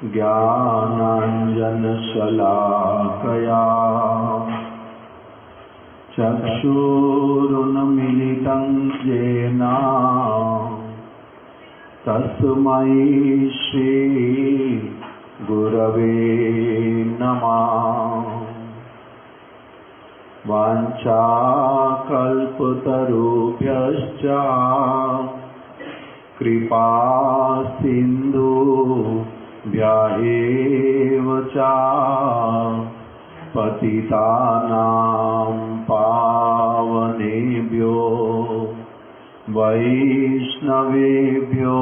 ज्ञानाञ्जनशलाकया चक्षुरुन्मीलितं येन तस्मै श्रीगुरवे नमः। वाञ्छाकल्पतरुभ्यश्च कृपा सिन्धुभ्यः च पतितानां पावनेभ्यो वैष्णवेभ्यो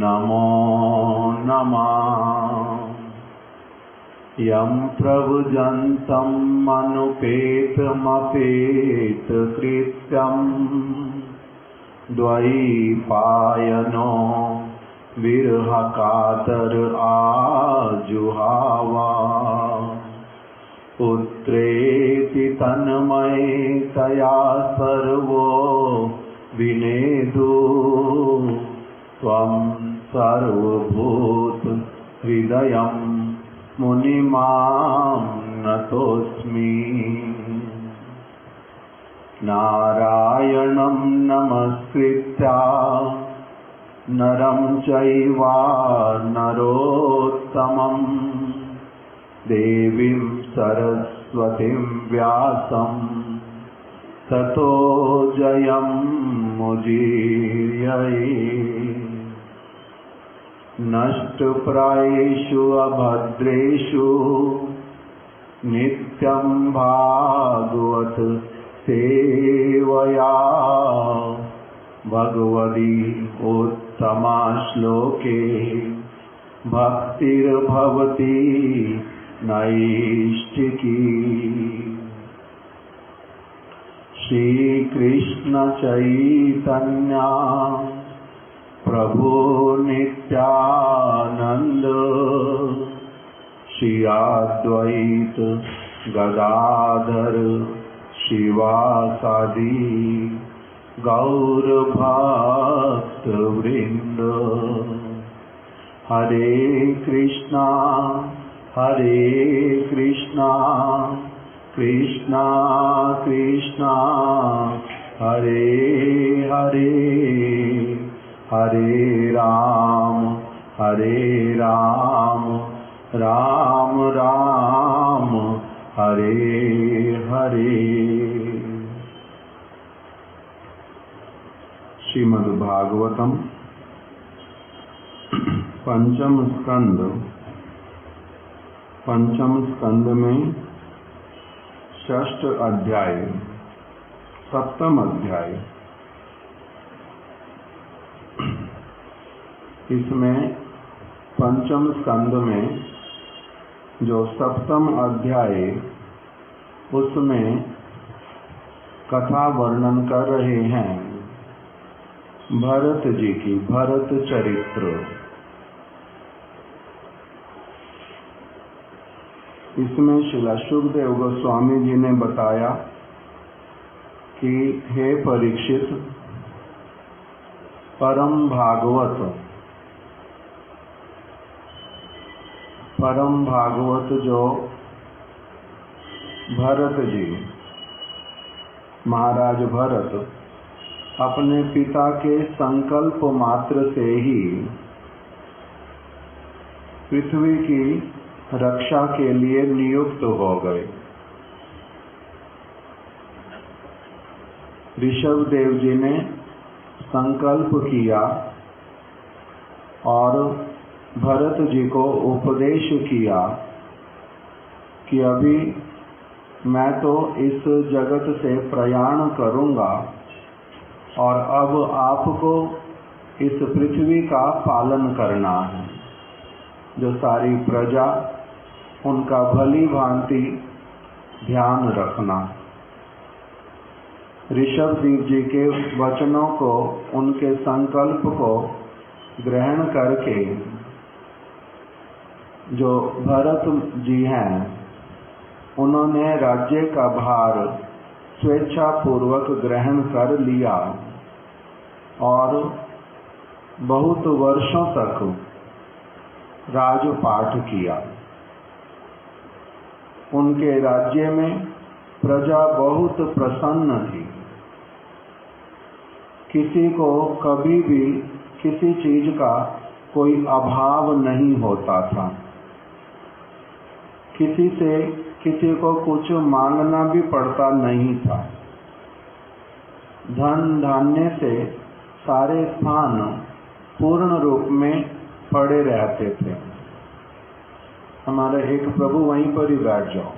नमो नमः। यं प्रव्रजन्तं मनुपेतमपेतकृत्यं द्वैपायनो विरहकातर आजुहाव पुत्रेति तन्मयतया सर्वो विनेदु त्वं सर्वभूत हृदयं मुनिमां नतोऽस्मि। नारायणं नमस्कृत्य नरं चैव नरोत्तमं देवीं सरस्वतीं व्यासं ततो जयमुदीरये। नष्टप्रायेषु अभद्रेषु नित्यं भागवत सेवया भगवती उत्तमा श्लोके भक्तिर्भवति नैष्ठिकी। श्रीकृष्ण चैतन्य प्रभु नित्यानंद श्री अद्वैत गदाधर शिवासादि गौर भक्त वृंद। हरे कृष्णा कृष्णा कृष्णा हरे हरे, हरे राम राम राम हरे हरे। श्रीमद्भागवतम पंचम स्कंद में षष्ठ अध्याय, सप्तम अध्याय। इसमें पंचम स्कंद में जो सप्तम अध्याय, उसमें कथा वर्णन कर रहे हैं भरत जी की, भरत चरित्र। इसमें श्रील शुकदेव गोस्वामी जी ने बताया कि हे परीक्षित, परम भागवत जो भरत जी, महाराज भरत अपने पिता के संकल्प मात्र से ही पृथ्वी की रक्षा के लिए नियुक्त हो गए। ऋषभदेव जी ने संकल्प किया और भरत जी को उपदेश किया कि अभी मैं तो इस जगत से प्रयाण करूंगा और अब आपको इस पृथ्वी का पालन करना है। जो सारी प्रजा, उनका भली भांति ध्यान रखना। ऋषभदेव जी के वचनों को, उनके संकल्प को ग्रहण करके जो भरत जी हैं, उन्होंने राज्य का भार स्वेच्छा पूर्वक ग्रहण कर लिया और बहुत वर्षों तक राजपाठ किया। उनके राज्य में प्रजा बहुत प्रसन्न थी। किसी को कभी भी किसी चीज का कोई अभाव नहीं होता था। किसी से किसी को कुछ मांगना भी पड़ता नहीं था। धन धान्य से सारे स्थान पूर्ण रूप में पड़े रहते थे। हमारे एक प्रभु वहीं पर ही बैठ जाओ,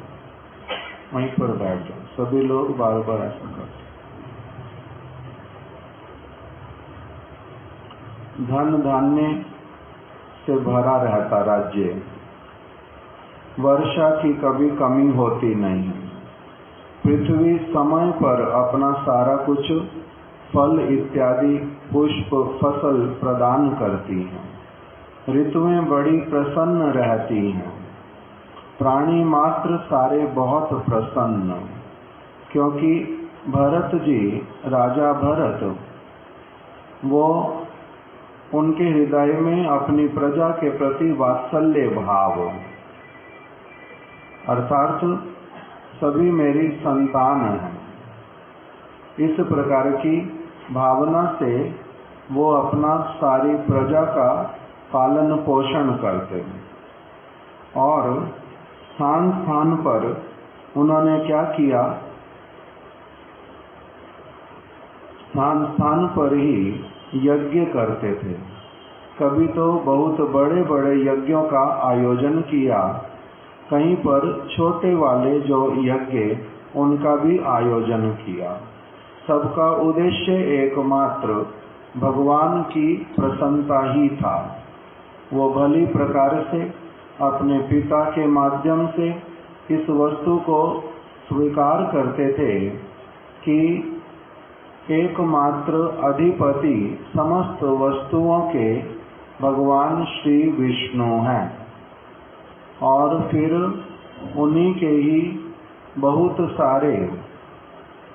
वहीं पर बैठ जाओ, सभी लोग बार बार ऐसा करते। धन धान्य से भरा रहता राज्य, वर्षा की कभी कमी होती नहीं। पृथ्वी समय पर अपना सारा कुछ फल इत्यादि पुष्प फसल प्रदान करती हैं। ऋतुएं बड़ी प्रसन्न रहती हैं। प्राणी मात्र सारे बहुत प्रसन्न, क्योंकि भरत जी, राजा भरत, वो उनके हृदय में अपनी प्रजा के प्रति वात्सल्य भाव, अर्थात सभी मेरी संतान हैं, इस प्रकार की भावना से वो अपना सारी प्रजा का पालन पोषण करते हैं। और स्थान स्थान पर उन्होंने क्या किया, स्थान स्थान पर ही यज्ञ करते थे। कभी तो बहुत बड़े बड़े यज्ञों का आयोजन किया, कहीं पर छोटे वाले जो यज्ञ उनका भी आयोजन किया। सबका उद्देश्य एकमात्र भगवान की प्रसन्नता ही था। वो भली प्रकार से अपने पिता के माध्यम से इस वस्तु को स्वीकार करते थे कि एकमात्र अधिपति समस्त वस्तुओं के भगवान श्री विष्णु हैं, और फिर उन्हीं के ही बहुत सारे,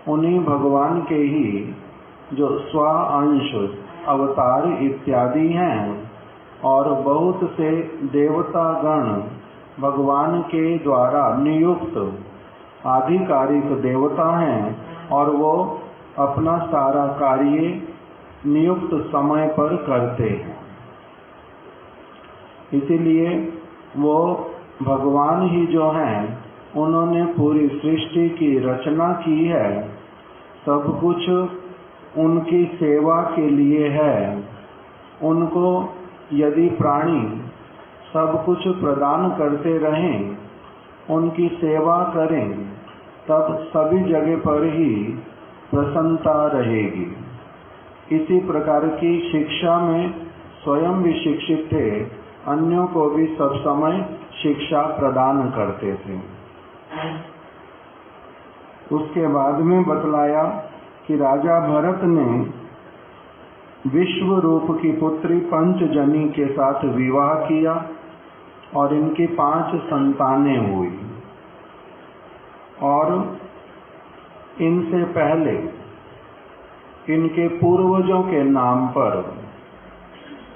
उन्हीं भगवान के ही जो स्व अंश अवतार इत्यादि हैं, और बहुत से देवता गण भगवान के द्वारा नियुक्त आधिकारिक देवता हैं, और वो अपना सारा कार्य नियुक्त समय पर करते हैं। इसीलिए वो भगवान ही जो हैं, उन्होंने पूरी सृष्टि की रचना की है। सब कुछ उनकी सेवा के लिए है। उनको यदि प्राणी सब कुछ प्रदान करते रहें, उनकी सेवा करें, तब सभी जगह पर ही प्रसन्नता रहेगी। इसी प्रकार की शिक्षा में स्वयं भी शिक्षित थे, अन्यों को भी सब समय शिक्षा प्रदान करते थे। उसके बाद में बतलाया कि राजा भरत ने विश्व रूप की पुत्री पंचजनी के साथ विवाह किया और इनकी 5 संतानें हुई। और इनसे पहले इनके पूर्वजों के नाम पर,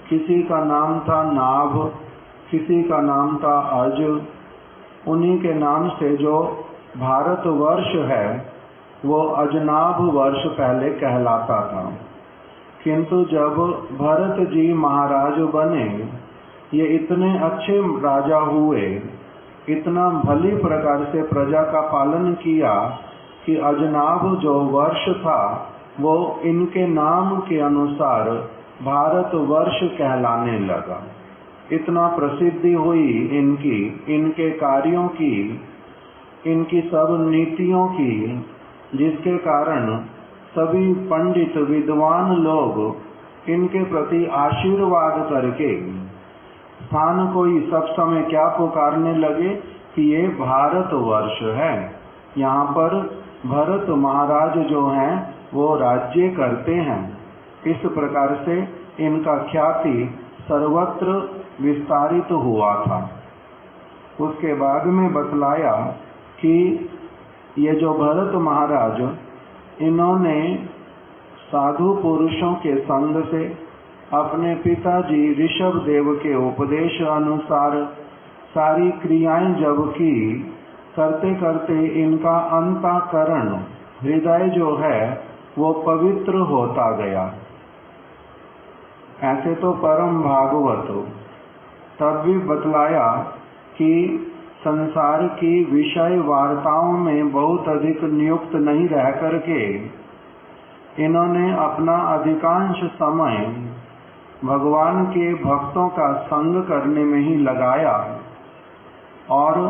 किसी का नाम था नाभ, किसी का नाम था अज, उन्हीं के नाम से जो भारतवर्ष है वो अजनाभ वर्ष पहले कहलाता था। किंतु जब भरत जी महाराज बने, ये इतने अच्छे राजा हुए, इतना भली प्रकार से प्रजा का पालन किया कि अजनाभ जो वर्ष था वो इनके नाम के अनुसार भारतवर्ष कहलाने लगा। इतना प्रसिद्धि हुई इनकी, इनके कार्यों की, इनकी सब नीतियों की, जिसके कारण सभी पंडित विद्वान लोग इनके प्रति आशीर्वाद करके स्थान को ही सब समय क्या पुकारने लगे कि ये भारतवर्ष है, यहाँ पर भरत महाराज जो हैं वो राज्य करते हैं। इस प्रकार से इनका ख्याति सर्वत्र विस्तारित हुआ था। उसके बाद में बतलाया कि ये जो भरत महाराज, इन्होंने साधु पुरुषों के संग से अपने पिताजी ऋषभ देव के उपदेश अनुसार सारी क्रियाएं जब की, करते करते इनका अंतःकरण हृदय जो है वो पवित्र होता गया। ऐसे तो परम भागवत तब भी बतलाया कि संसार की विषय वार्ताओं में बहुत अधिक नियुक्त नहीं रह करके इन्होंने अपना अधिकांश समय भगवान के भक्तों का संग करने में ही लगाया और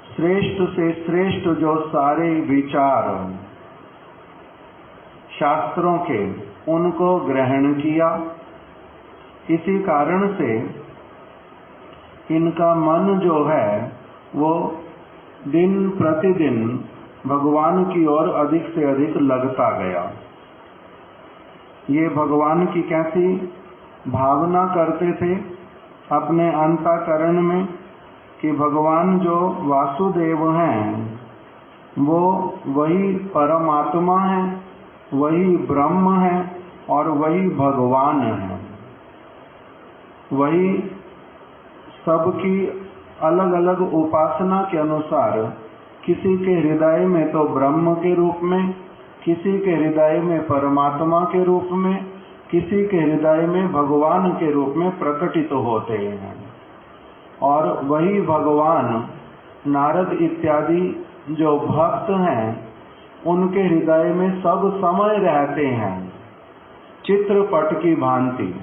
श्रेष्ठ से श्रेष्ठ जो सारे विचार शास्त्रों के उनको ग्रहण किया। इसी कारण से इनका मन जो है वो दिन प्रतिदिन भगवान की ओर अधिक से अधिक लगता गया। ये भगवान की कैसी भावना करते थे अपने अंतःकरण में कि भगवान जो वासुदेव हैं वो वही परमात्मा है, वही ब्रह्म है और वही भगवान है। वही सबकी अलग अलग उपासना के अनुसार किसी के हृदय में तो ब्रह्म के रूप में, किसी के हृदय में परमात्मा के रूप में, किसी के हृदय में भगवान के रूप में प्रकटित होते हैं। और वही भगवान नारद इत्यादि जो भक्त हैं उनके हृदय में सब समय रहते हैं, चित्रपट की भांति।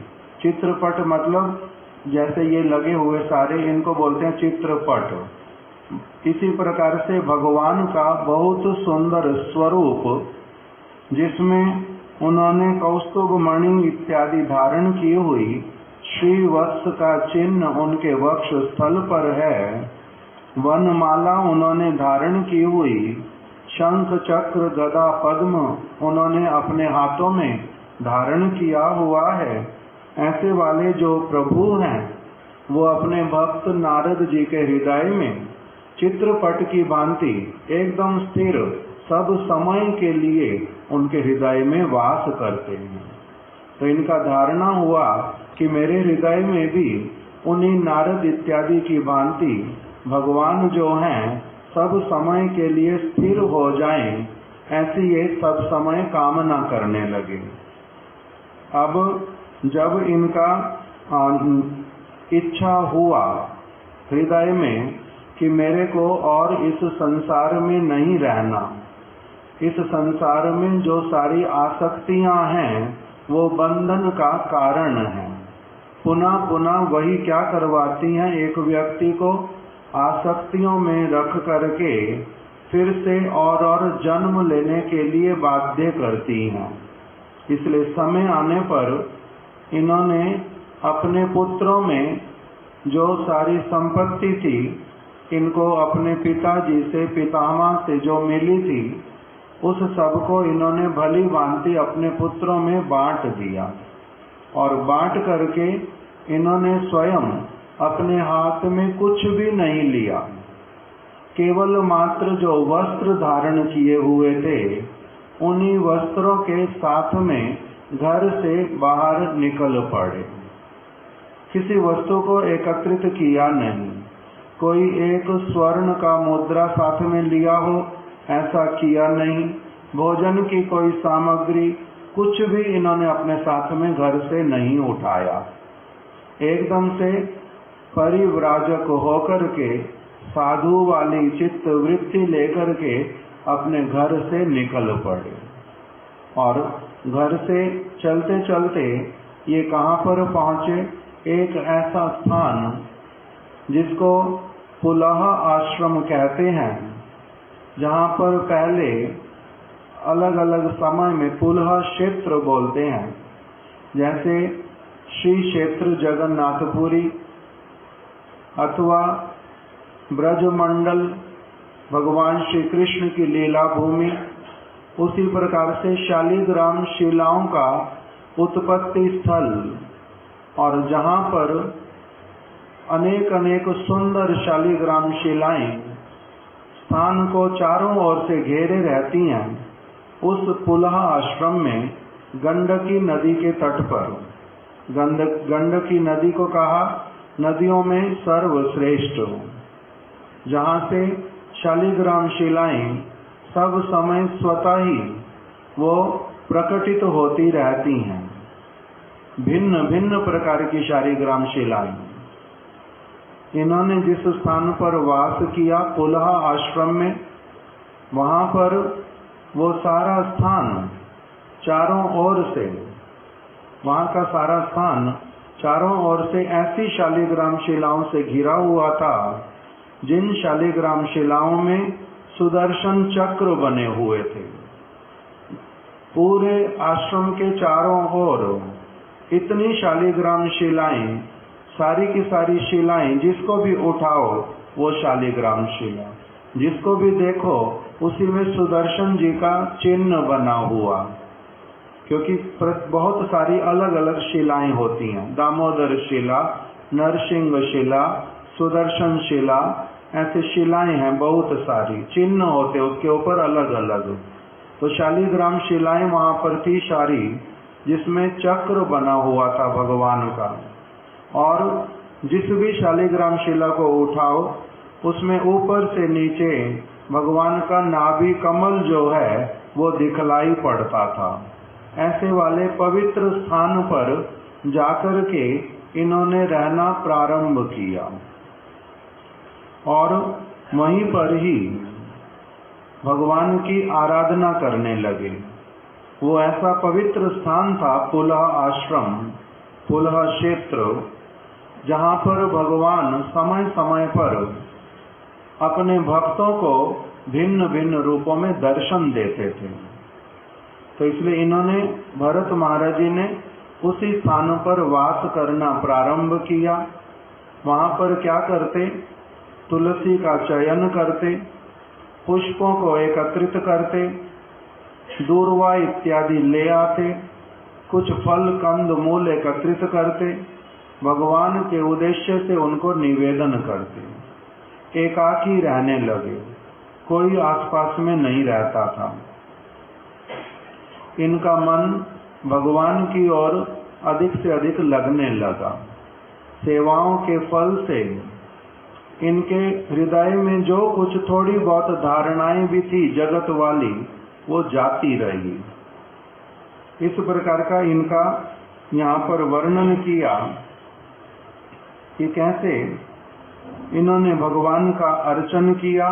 चित्रपट मतलब जैसे ये लगे हुए सारे, इनको बोलते हैं चित्रपट। इसी प्रकार से भगवान का बहुत सुंदर स्वरूप जिसमें उन्होंने कौस्तुभ मणि इत्यादि धारण की हुई, श्रीवत्स का चिन्ह उनके वक्ष स्थल पर है, वनमाला उन्होंने धारण की हुई, शंख चक्र गदा पद्म उन्होंने अपने हाथों में धारण किया हुआ है। ऐसे वाले जो प्रभु हैं वो अपने भक्त नारद जी के हृदय में चित्रपट की भांति एकदम स्थिर सब समय के लिए उनके हृदय में वास करते हैं। तो इनका धारणा हुआ कि मेरे हृदय में भी उन्हीं नारद इत्यादि की भांति भगवान जो हैं सब समय के लिए स्थिर हो जाएं, ऐसी ये सब समय कामना करने लगे। अब जब इनका इच्छा हुआ हृदय में कि मेरे को और इस संसार में नहीं रहना, इस संसार में जो सारी आसक्तियां हैं वो बंधन का कारण है। पुनः पुनः वही क्या करवाती हैं, एक व्यक्ति को आसक्तियों में रख करके फिर से और जन्म लेने के लिए बाध्य करती हैं। इसलिए समय आने पर इन्होंने अपने पुत्रों में जो सारी संपत्ति थी इनको अपने पिताजी से, पितामह से जो मिली थी, उस सब को इन्होंने भली भांति अपने पुत्रों में बांट दिया और बांट करके इन्होंने स्वयं अपने हाथ में कुछ भी नहीं लिया। केवल मात्र जो वस्त्र धारण किए हुए थे उन्हीं वस्त्रों के साथ में घर से बाहर निकल पड़े। किसी वस्तु को एकत्रित किया नहीं, कोई एक स्वर्ण का मुद्रा साथ में लिया हो ऐसा किया नहीं, भोजन की कोई सामग्री कुछ भी इन्होंने अपने साथ में घर से नहीं उठाया। एकदम से परिव्राजक होकर के साधु वाली चित्त वृत्ति लेकर के अपने घर से निकल पड़े। और घर से चलते चलते ये कहाँ पर पहुँचे, एक ऐसा स्थान जिसको पुलह आश्रम कहते हैं, जहाँ पर पहले अलग अलग समय में पुलह क्षेत्र बोलते हैं। जैसे श्री क्षेत्र जगन्नाथपुरी अथवा ब्रजमंडल भगवान श्री कृष्ण की लीला भूमि, उसी प्रकार से शालिग्राम शिलाओं का उत्पत्ति स्थल, और जहाँ पर अनेक अनेक सुंदर शालिग्राम शिलाएं स्थान को चारों ओर से घेरे रहती हैं, उस पुलह आश्रम में गंडकी नदी के तट पर गंडकी नदी को कहा नदियों में सर्वश्रेष्ठ, जहाँ से शालिग्राम शिलाएं सब समय स्वतः ही वो प्रकटित होती रहती हैं। भिन्न भिन्न प्रकार की शालिग्राम शिलाएं। इन्होंने जिस स्थान पर वास किया पुलह आश्रम में, वहाँ पर वो सारा स्थान चारों ओर से, वहाँ का सारा स्थान चारों ओर से ऐसी शालिग्राम शिलाओं से घिरा हुआ था जिन शालिग्राम शिलाओं में सुदर्शन चक्र बने हुए थे। पूरे आश्रम के चारों ओर इतनी शालिग्राम शिलाएं, सारी की सारी शिलाएं, जिसको भी उठाओ वो शालिग्राम शिला, जिसको भी देखो उसी में सुदर्शन जी का चिन्ह बना हुआ, क्योंकि बहुत सारी अलग अलग शिलाएं होती हैं। दामोदर शिला, नरसिंह शिला, सुदर्शन शिला, ऐसे शिलाएं हैं बहुत सारी, चिन्ह होते उसके ऊपर अलग अलग। तो शालिग्राम शिलाएं वहां पर थी सारी, जिसमें चक्र बना हुआ था भगवान का। और जिस भी शालिग्राम शिला को उठाओ उसमें ऊपर से नीचे भगवान का नाभि कमल जो है वो दिखलाई पड़ता था। ऐसे वाले पवित्र स्थान पर जाकर के इन्होंने रहना प्रारंभ किया और वहीं पर ही भगवान की आराधना करने लगे। वो ऐसा पवित्र स्थान था पुलह आश्रम, पुलह क्षेत्र, जहाँ पर भगवान समय समय पर अपने भक्तों को भिन्न भिन्न रूपों में दर्शन देते थे। तो इसलिए इन्होंने, भरत महाराज जी ने उसी स्थान पर वास करना प्रारंभ किया। वहाँ पर क्या करते, तुलसी का चयन करते, पुष्पों को एकत्रित करते, दूर्वा इत्यादि ले आते, कुछ फल कंद मूल एकत्रित करते, भगवान के उद्देश्य से उनको निवेदन करते। एकाकी रहने लगे, कोई आसपास में नहीं रहता था। इनका मन भगवान की ओर अधिक से अधिक लगने लगा। सेवाओं के फल से इनके हृदय में जो कुछ थोड़ी बहुत धारणाएं भी थी जगत वाली, वो जाती रही। इस प्रकार का इनका यहाँ पर वर्णन किया कि कैसे इन्होंने भगवान का अर्चन किया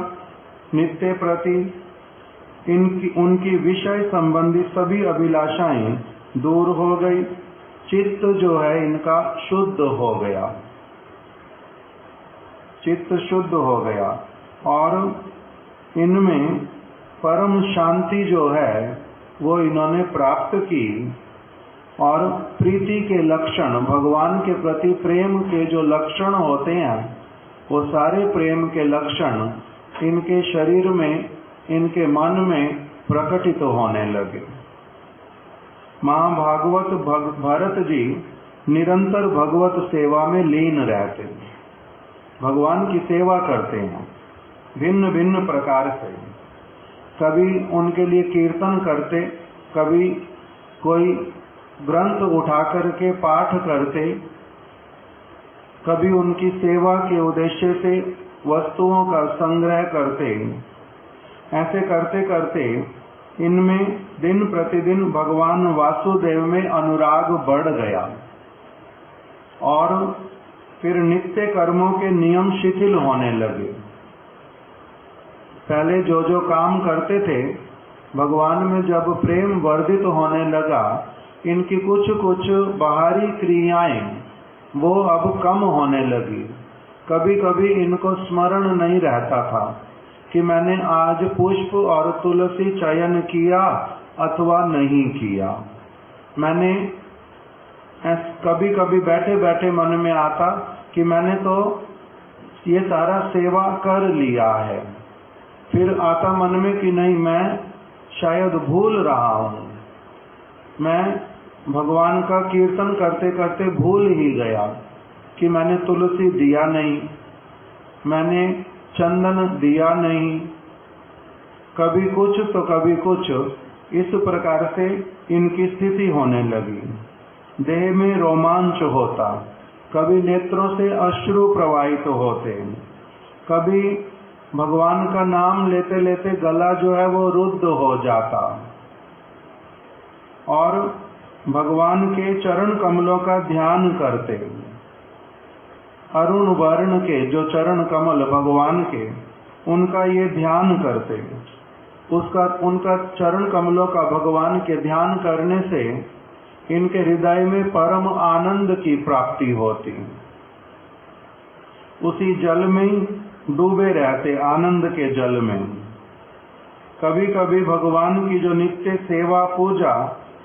नित्य प्रति। उनकी विषय संबंधी सभी अभिलाषाएं दूर हो गई, चित्त जो है इनका शुद्ध हो गया, चित्त शुद्ध हो गया और इनमें परम शांति जो है वो इन्होंने प्राप्त की। और प्रीति के लक्षण, भगवान के प्रति प्रेम के जो लक्षण होते हैं वो सारे प्रेम के लक्षण इनके शरीर में, इनके मन में प्रकटित होने लगे। महाभागवत भरत जी निरंतर भगवत सेवा में लीन रहते, भगवान की सेवा करते हैं भिन्न भिन्न प्रकार से। कभी उनके लिए कीर्तन करते, कभी कोई ग्रंथ उठा करके पाठ करते, कभी उनकी सेवा के उद्देश्य से वस्तुओं का संग्रह करते। ऐसे करते करते इनमें दिन प्रतिदिन भगवान वासुदेव में अनुराग बढ़ गया और फिर नित्य कर्मों के नियम शिथिल होने लगे। पहले जो जो काम करते थे, भगवान में जब प्रेम वर्धित होने लगा, इनकी कुछ कुछ बाहरी क्रियाएं वो अब कम होने लगी। कभी कभी इनको स्मरण नहीं रहता था कि मैंने आज पुष्प और तुलसी चयन किया अथवा नहीं किया। मैंने कभी कभी बैठे बैठे मन में आता कि मैंने तो ये सारा सेवा कर लिया है, फिर आता मन में कि नहीं, मैं शायद भूल रहा हूँ, मैं भगवान का कीर्तन करते करते भूल ही गया कि मैंने तुलसी दिया नहीं, मैंने चंदन दिया नहीं। कभी कुछ तो कभी कुछ, इस प्रकार से इनकी स्थिति होने लगी। देह में रोमांच होता, कभी नेत्रों से अश्रु प्रवाहित होते, कभी भगवान का नाम लेते लेते गला जो है वो रुद्ध हो जाता और भगवान के चरण कमलों का ध्यान करते। अरुण वर्ण के जो चरण कमल भगवान के, उनका ये ध्यान करते, उनका चरण कमलों का भगवान के ध्यान करने से इनके हृदय में परम आनंद की प्राप्ति होती। उसी जल में डूबे रहते, आनंद के जल में। कभी कभी भगवान की जो नित्य सेवा पूजा,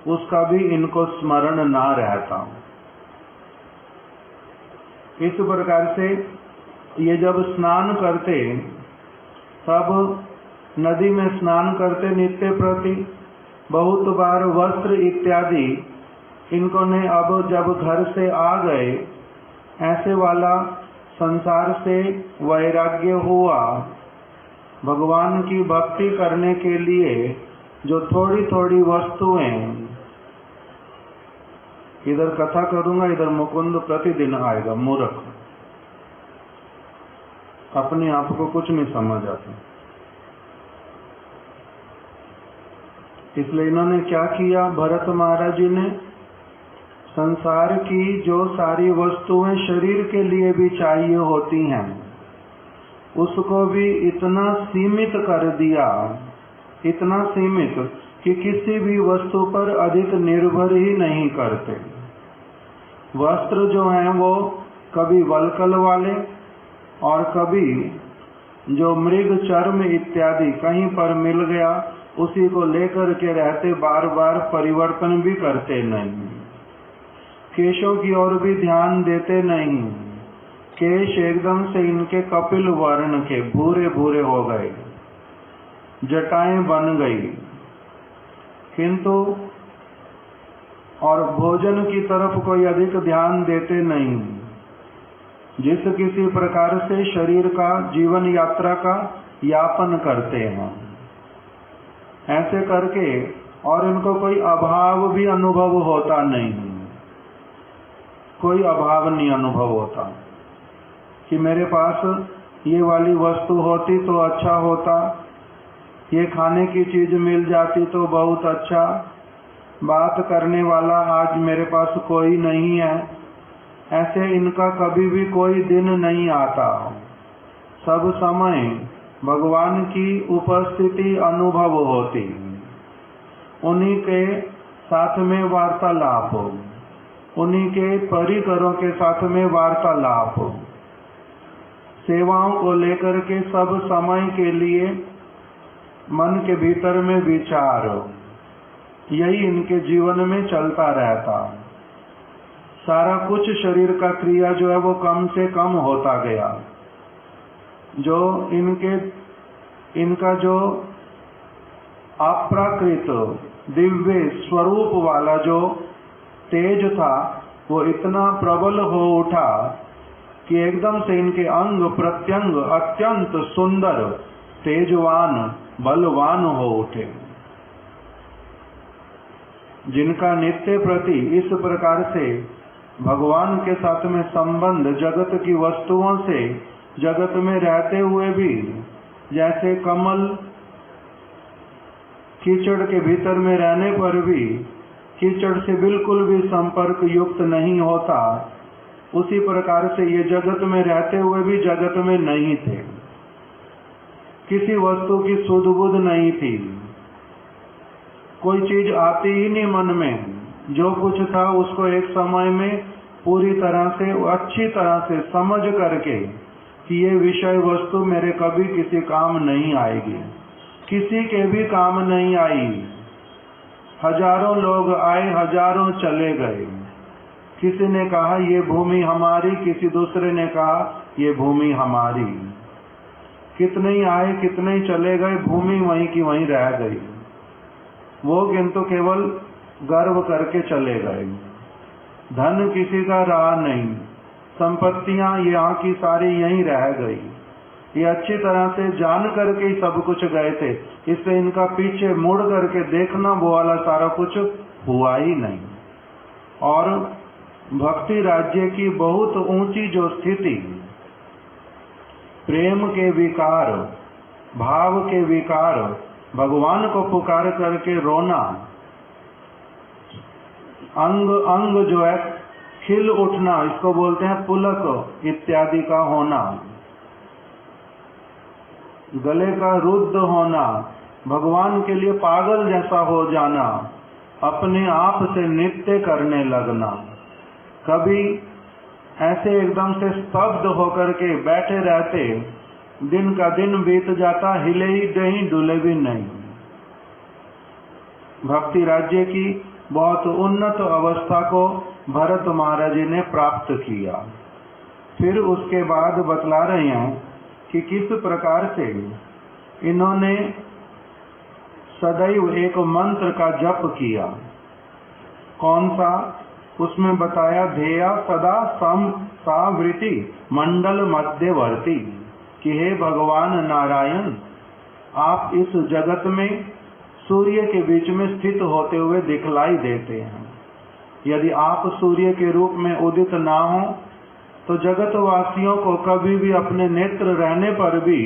उसका भी इनको स्मरण ना रहता। इस प्रकार से ये जब स्नान करते, तब नदी में स्नान करते नित्य प्रति, बहुत बार वस्त्र इत्यादि इनको ने अब जब घर से आ गए, ऐसे वाला संसार से वैराग्य हुआ। भगवान की भक्ति करने के लिए जो थोड़ी थोड़ी वस्तुएं, इधर कथा करूंगा, इधर मुकुंद प्रतिदिन आएगा, मूर्ख, अपने आप को कुछ नहीं समझ आता। इसलिए इन्होंने क्या किया, भरत महाराज जी ने संसार की जो सारी वस्तुएं शरीर के लिए भी चाहिए होती हैं, उसको भी इतना सीमित कर दिया, इतना सीमित कि किसी भी वस्तु पर अधिक निर्भर ही नहीं करते। वस्त्र जो हैं वो कभी वलकल वाले और कभी जो मृग चर्म इत्यादि कहीं पर मिल गया, उसी को लेकर के रहते, बार बार परिवर्तन भी करते नहीं। केशों की ओर भी ध्यान देते नहीं, केश एकदम से इनके कपिल वर्ण के भूरे भूरे हो गए, जटाएं बन गई, किंतु और भोजन की तरफ कोई अधिक ध्यान देते नहीं। जिस किसी प्रकार से शरीर का जीवन यात्रा का यापन करते हैं, ऐसे करके, और इनको कोई अभाव भी अनुभव होता नहीं, कोई अभाव नहीं अनुभव होता कि मेरे पास ये वाली वस्तु होती तो अच्छा होता, ये खाने की चीज मिल जाती तो बहुत अच्छा, बात करने वाला आज मेरे पास कोई नहीं है। ऐसे इनका कभी भी कोई दिन नहीं आता। सब समय भगवान की उपस्थिति अनुभव होती, उन्हीं के साथ में वार्तालाप हो, उन्हीं के परिकरों के साथ में वार्तालाप हो, सेवाओं को लेकर के सब समय के लिए मन के भीतर में विचार हो, यही इनके जीवन में चलता रहता। सारा कुछ शरीर का क्रिया जो है वो कम से कम होता गया। जो इनका जो अप्राकृत दिव्य स्वरूप वाला जो तेज था, वो इतना प्रबल हो उठा कि एकदम से इनके अंग प्रत्यंग अत्यंत सुंदर, तेजवान, बलवान हो उठे। जिनका नित्य प्रति इस प्रकार से भगवान के साथ में संबंध जगत की वस्तुओं से, जगत में रहते हुए भी, जैसे कमल कीचड़ के भीतर में रहने पर भी कीचड़ से बिल्कुल भी संपर्क युक्त नहीं होता, उसी प्रकार से ये जगत में रहते हुए भी जगत में नहीं थे। किसी वस्तु की सुध बुध नहीं थी, कोई चीज आती ही नहीं मन में। जो कुछ था उसको एक समय में पूरी तरह से, अच्छी तरह से समझ करके कि ये विषय वस्तु मेरे कभी किसी काम नहीं आएगी, किसी के भी काम नहीं आई। हजारों लोग आए, हजारों चले गए। किसी ने कहा ये भूमि हमारी, किसी दूसरे ने कहा ये भूमि हमारी। कितने ही आए, कितने ही चले गए, भूमि वहीं की वहीं रह गई। वो किंतु केवल गर्व करके चले गए। धन किसी का रहा नहीं, संपत्तियां यहाँ की सारी यहीं रह गई। ये अच्छी तरह से जान करके ही सब कुछ गए थे, इससे इनका पीछे मुड़ करके देखना वो वाला सारा कुछ हुआ ही नहीं। और भक्ति राज्य की बहुत ऊंची जो स्थिति, प्रेम के विकार, भाव के विकार, भगवान को पुकार करके रोना, अंग अंग जो है खिल उठना, इसको बोलते हैं पुलक इत्यादि का होना, गले का रुद्ध होना, भगवान के लिए पागल जैसा हो जाना, अपने आप से नृत्य करने लगना, कभी ऐसे एकदम से स्तब्ध होकर के बैठे रहते, दिन का दिन बीत जाता, हिले ही नहीं डुले भी नहीं। भक्ति राज्य की बहुत उन्नत अवस्था को भरत महाराज जी ने प्राप्त किया। फिर उसके बाद बतला रहे हैं कि किस प्रकार से इन्होंने सदैव एक मंत्र का जप किया। कौन सा? उसमें बताया, ध्येया सदा सावृति मंडल मध्यवर्ती, कि हे भगवान नारायण, आप इस जगत में सूर्य के बीच में स्थित होते हुए दिखलाई देते हैं। यदि आप सूर्य के रूप में उदित ना हो तो जगतवासियों को कभी भी अपने नेत्र रहने पर भी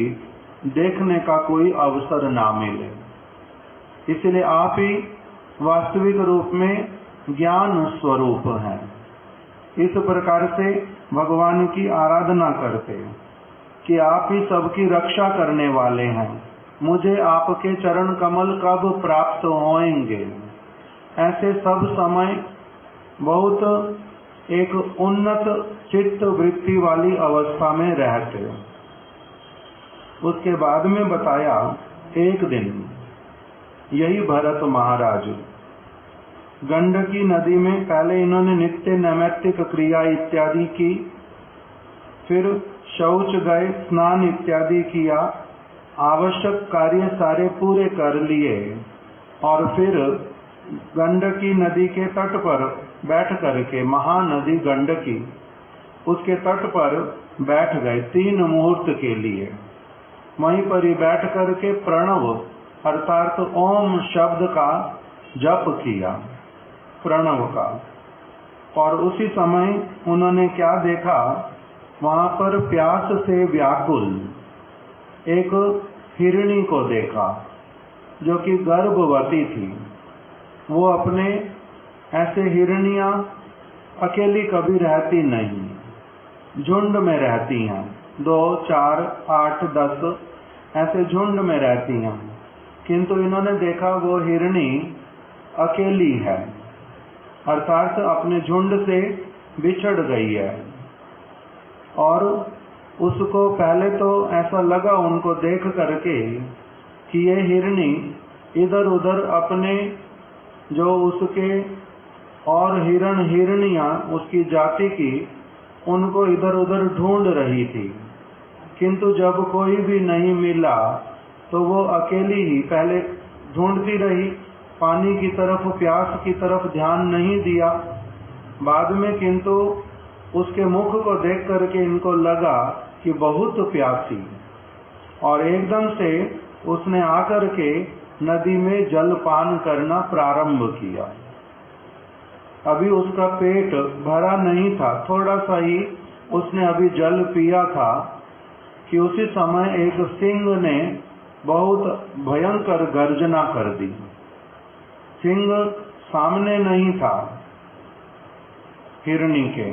देखने का कोई अवसर ना मिले। इसलिए आप ही वास्तविक रूप में ज्ञान स्वरूप हैं। इस प्रकार से भगवान की आराधना करते हैं कि आप ही सबकी रक्षा करने वाले हैं, मुझे आपके चरण कमल कब प्राप्त होंगे। ऐसे सब समय बहुत एक उन्नत चित्त वृत्ति वाली अवस्था में रहते। उसके बाद में बताया, एक दिन यही भरत महाराज गंडकी नदी में पहले इन्होंने नित्य नैमित्तिक क्रिया इत्यादि की, फिर शौच गए, स्नान इत्यादि किया, आवश्यक कार्य सारे पूरे कर लिए और फिर गंडकी नदी के तट पर बैठ करके, महानदी गंडकी, उसके तट पर बैठ गए 3 मुहूर्त के लिए। वहीं पर ही बैठ करके प्रणव अर्थात ओम शब्द का जप किया, प्रणव का। और उसी समय उन्होंने क्या देखा, वहां पर प्यास से व्याकुल एक हिरणी को देखा जो कि गर्भवती थी। वो अपने, ऐसे हिरनियां अकेली कभी रहती नहीं, झुंड में रहती हैं, 2, 4, 8, 10 ऐसे झुंड में रहती हैं। किंतु इन्होंने देखा वो हिरणी अकेली है, अर्थात अपने झुंड से बिछड़ गई है। और उसको पहले तो ऐसा लगा उनको देख करके कि ये हिरणी इधर उधर अपने जो उसके और हिरनियां उसकी जाति की, उनको इधर उधर ढूंढ रही थी। किंतु जब कोई भी नहीं मिला तो वो अकेली ही पहले ढूंढती रही, पानी की तरफ, प्यास की तरफ ध्यान नहीं दिया। बाद में किंतु उसके मुख को देख करके इनको लगा कि बहुत प्यासी, और एकदम से उसने आकर के नदी में जलपान करना प्रारंभ किया। अभी उसका पेट भरा नहीं था, थोड़ा सा ही उसने अभी जल पिया था कि उसी समय एक सिंह ने बहुत भयंकर गर्जना कर दी। सिंह सामने नहीं था हिरणी के।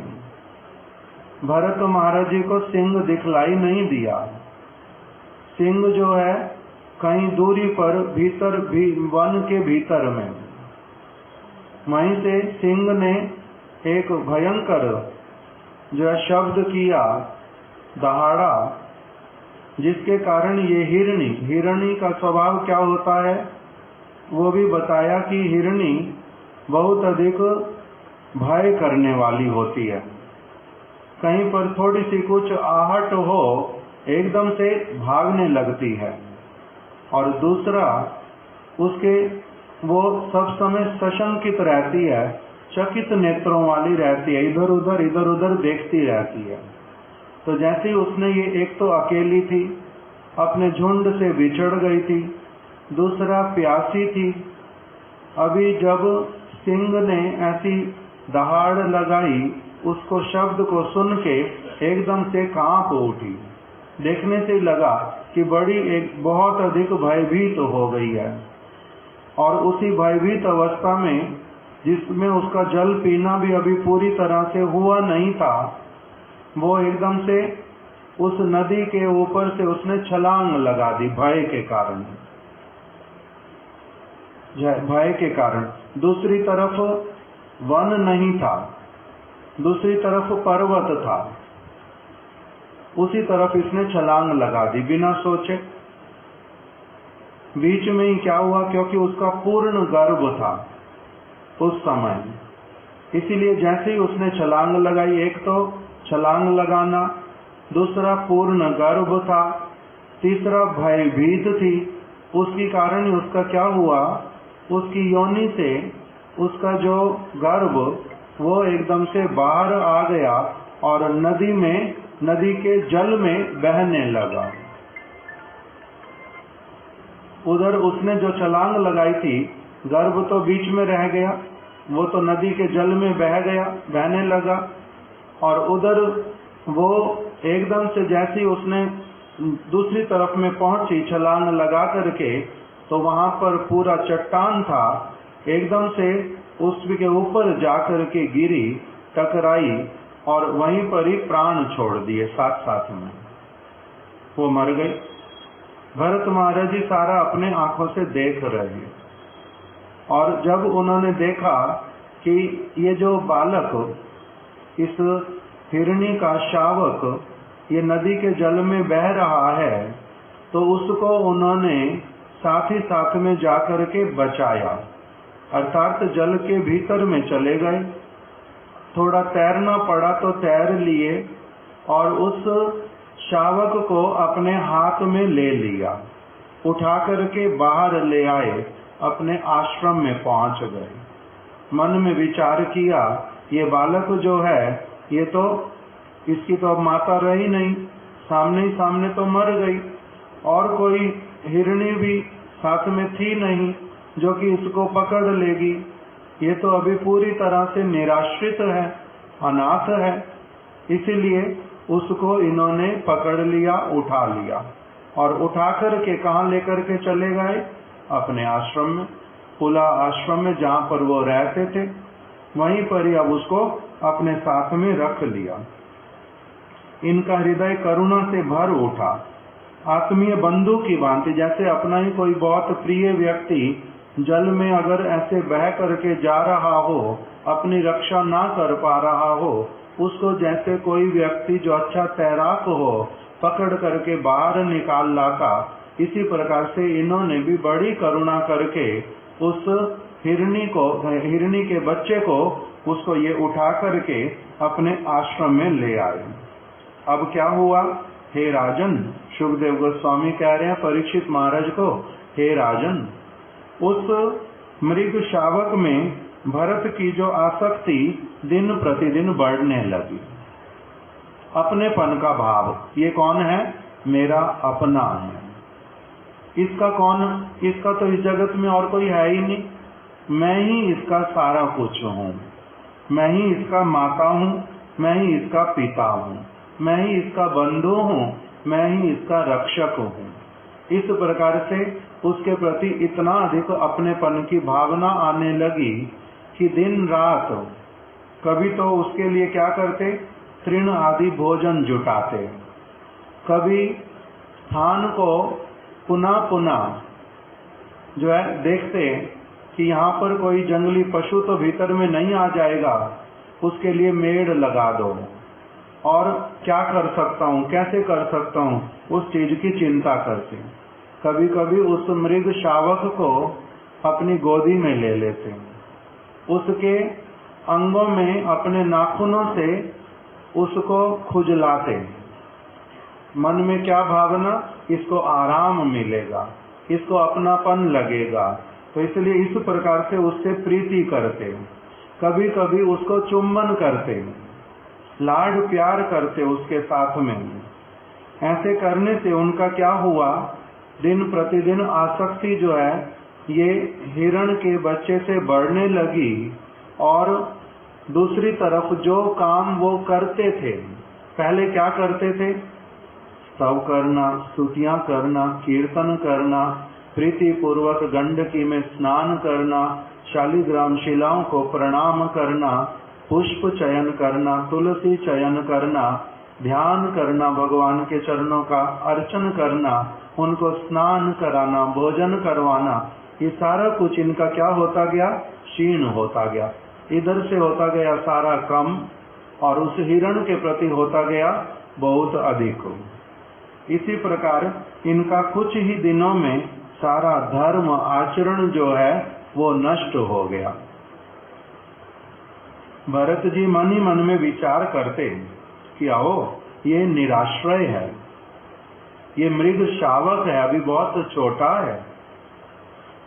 भरत महाराज जी को सिंह दिखलाई नहीं दिया। सिंह जो है कहीं दूरी पर भीतर भी वन के भीतर में, वहीं से सिंह ने एक भयंकर जो है शब्द किया, दहाड़ा, जिसके कारण ये हिरणी का स्वभाव क्या होता है वो भी बताया कि हिरणी बहुत अधिक भय करने वाली होती है। कहीं पर थोड़ी सी कुछ आहट हो एकदम से भागने लगती है। और दूसरा, उसके वो सब समय सशंकित रहती है, चकित नेत्रों वाली रहती है, इधर उधर देखती रहती है। तो जैसे ही उसने ये, एक तो अकेली थी, अपने झुंड से बिछड़ गई थी, दूसरा प्यासी थी। अभी जब सिंह ने ऐसी दहाड़ लगाई, उसको शब्द को सुन के एकदम से कांप उठी। देखने से लगा कि बहुत अधिक भयभीत हो गई है, और उसी भयभीत अवस्था में जिसमें उसका जल पीना भी अभी पूरी तरह से हुआ नहीं था, वो एकदम से उस नदी के ऊपर से उसने छलांग लगा दी भय के कारण। दूसरी तरफ वन नहीं था, दूसरी तरफ पर्वत था, उसी तरफ इसने छलांग लगा दी बिना सोचे। बीच में ही क्या हुआ, क्योंकि उसका पूर्ण गर्भ था उस समय, इसीलिए जैसे ही उसने छलांग लगाई, एक तो छलांग लगाना, दूसरा पूर्ण गर्भ था, तीसरा भयभीत थी, उसके कारण ही उसका क्या हुआ, उसकी योनि से उसका जो गर्भ वो एकदम से बाहर आ गया और नदी के जल में बहने लगा। उधर उसने जो छलांग लगाई थी, गर्भ तो बीच में रह गया, वो तो नदी के जल में बहने लगा, और उधर वो एकदम से जैसी उसने दूसरी तरफ में पहुंची छलांग लगा करके, तो वहां पर पूरा चट्टान था, एकदम से उसके ऊपर जाकर के गिरी, टकराई और वहीं पर ही प्राण छोड़ दिए साथ साथ में, वो मर गई। भरत महाराज जी सारा अपने आंखों से देख रहे हैं, और जब उन्होंने देखा कि ये जो बालक, इस हिरणी का शावक, ये नदी के जल में बह रहा है, तो उसको उन्होंने साथ ही साथ में जाकर के बचाया, अर्थात जल के भीतर में चले गए, थोड़ा तैरना पड़ा तो तैर लिए, और उस शावक को अपने हाथ में ले लिया, उठा करके बाहर ले आए, अपने आश्रम में पहुंच गए। मन में विचार किया, ये बालक जो है, ये तो इसकी तो अब माता रही नहीं, सामने ही सामने तो मर गई, और कोई हिरणी भी साथ में थी नहीं जो कि इसको पकड़ लेगी, ये तो अभी पूरी तरह से निराश्रित है, अनाथ है, इसीलिए उसको इन्होंने पकड़ लिया, उठा लिया, और उठा करके कहाँ लेकर के चले गए, अपने आश्रम में, पुला आश्रम में, जहाँ पर वो रहते थे, वहीं पर ही अब उसको अपने साथ में रख लिया। इनका हृदय करुणा से भर उठा, आत्मीय बंधु की भांति, जैसे अपना ही कोई बहुत प्रिय व्यक्ति जल में अगर ऐसे बह करके जा रहा हो, अपनी रक्षा ना कर पा रहा हो, उसको जैसे कोई व्यक्ति जो अच्छा तैराक हो पकड़ करके बाहर निकाल लाता, इसी प्रकार से इन्होंने भी बड़ी करुणा करके उस हिरणी के बच्चे को, उसको ये उठा करके अपने आश्रम में ले आए। अब क्या हुआ, हे राजन, शुकदेव गोस्वामी कह रहे हैं परीक्षित महाराज को, हे राजन, उस मृग शावक में भरत की जो आसक्ति दिन प्रतिदिन बढ़ने लगी, अपनेपन का भाव, ये कौन है, मेरा अपना है, इसका तो इस जगत में और कोई है ही नहीं, मैं ही इसका सारा कुछ हूँ, मैं ही इसका माता हूँ, मैं ही इसका पिता हूँ, मैं ही इसका बंधु हूँ, मैं ही इसका रक्षक हूँ। इस प्रकार से उसके प्रति इतना अधिक अपनेपन की भावना आने लगी कि दिन रात कभी तो उसके लिए क्या करते, तृण आदि भोजन जुटाते, कभी स्थान को पुनः पुनः जो है देखते कि यहाँ पर कोई जंगली पशु तो भीतर में नहीं आ जाएगा, उसके लिए मेड़ लगा दो, और क्या कर सकता हूँ, कैसे कर सकता हूँ, उस चीज की चिंता करते। कभी कभी उस मृग शावक को अपनी गोदी में ले लेते, उसके अंगों में अपने नाखूनों से उसको खुजलाते, मन में क्या भावना, इसको आराम मिलेगा, इसको अपनापन लगेगा, तो इसलिए इस प्रकार से उससे प्रीति करते। कभी कभी उसको चुम्बन करते, लाड प्यार करते उसके साथ में। ऐसे करने से उनका क्या हुआ, दिन प्रतिदिन आसक्ति जो है ये हिरण के बच्चे से बढ़ने लगी, और दूसरी तरफ जो काम वो करते थे, पहले क्या करते थे? स्तव करना, स्तुतियां करना, कीर्तन करना, प्रीति पूर्वक गंडकी में स्नान करना, शालिग्राम शिलाओं को प्रणाम करना, पुष्प चयन करना, तुलसी चयन करना, ध्यान करना, भगवान के चरणों का अर्चन करना, उनको स्नान कराना, भोजन करवाना, ये सारा कुछ इनका क्या होता गया? क्षीण होता गया। इधर से होता गया सारा कम और उस हिरण के प्रति होता गया बहुत अधिक। इसी प्रकार इनका कुछ ही दिनों में सारा धर्म आचरण जो है वो नष्ट हो गया। भरत जी मन ही मन में विचार करते कि आओ, ये निराश्रय है, ये मृग शावक है, अभी बहुत छोटा है।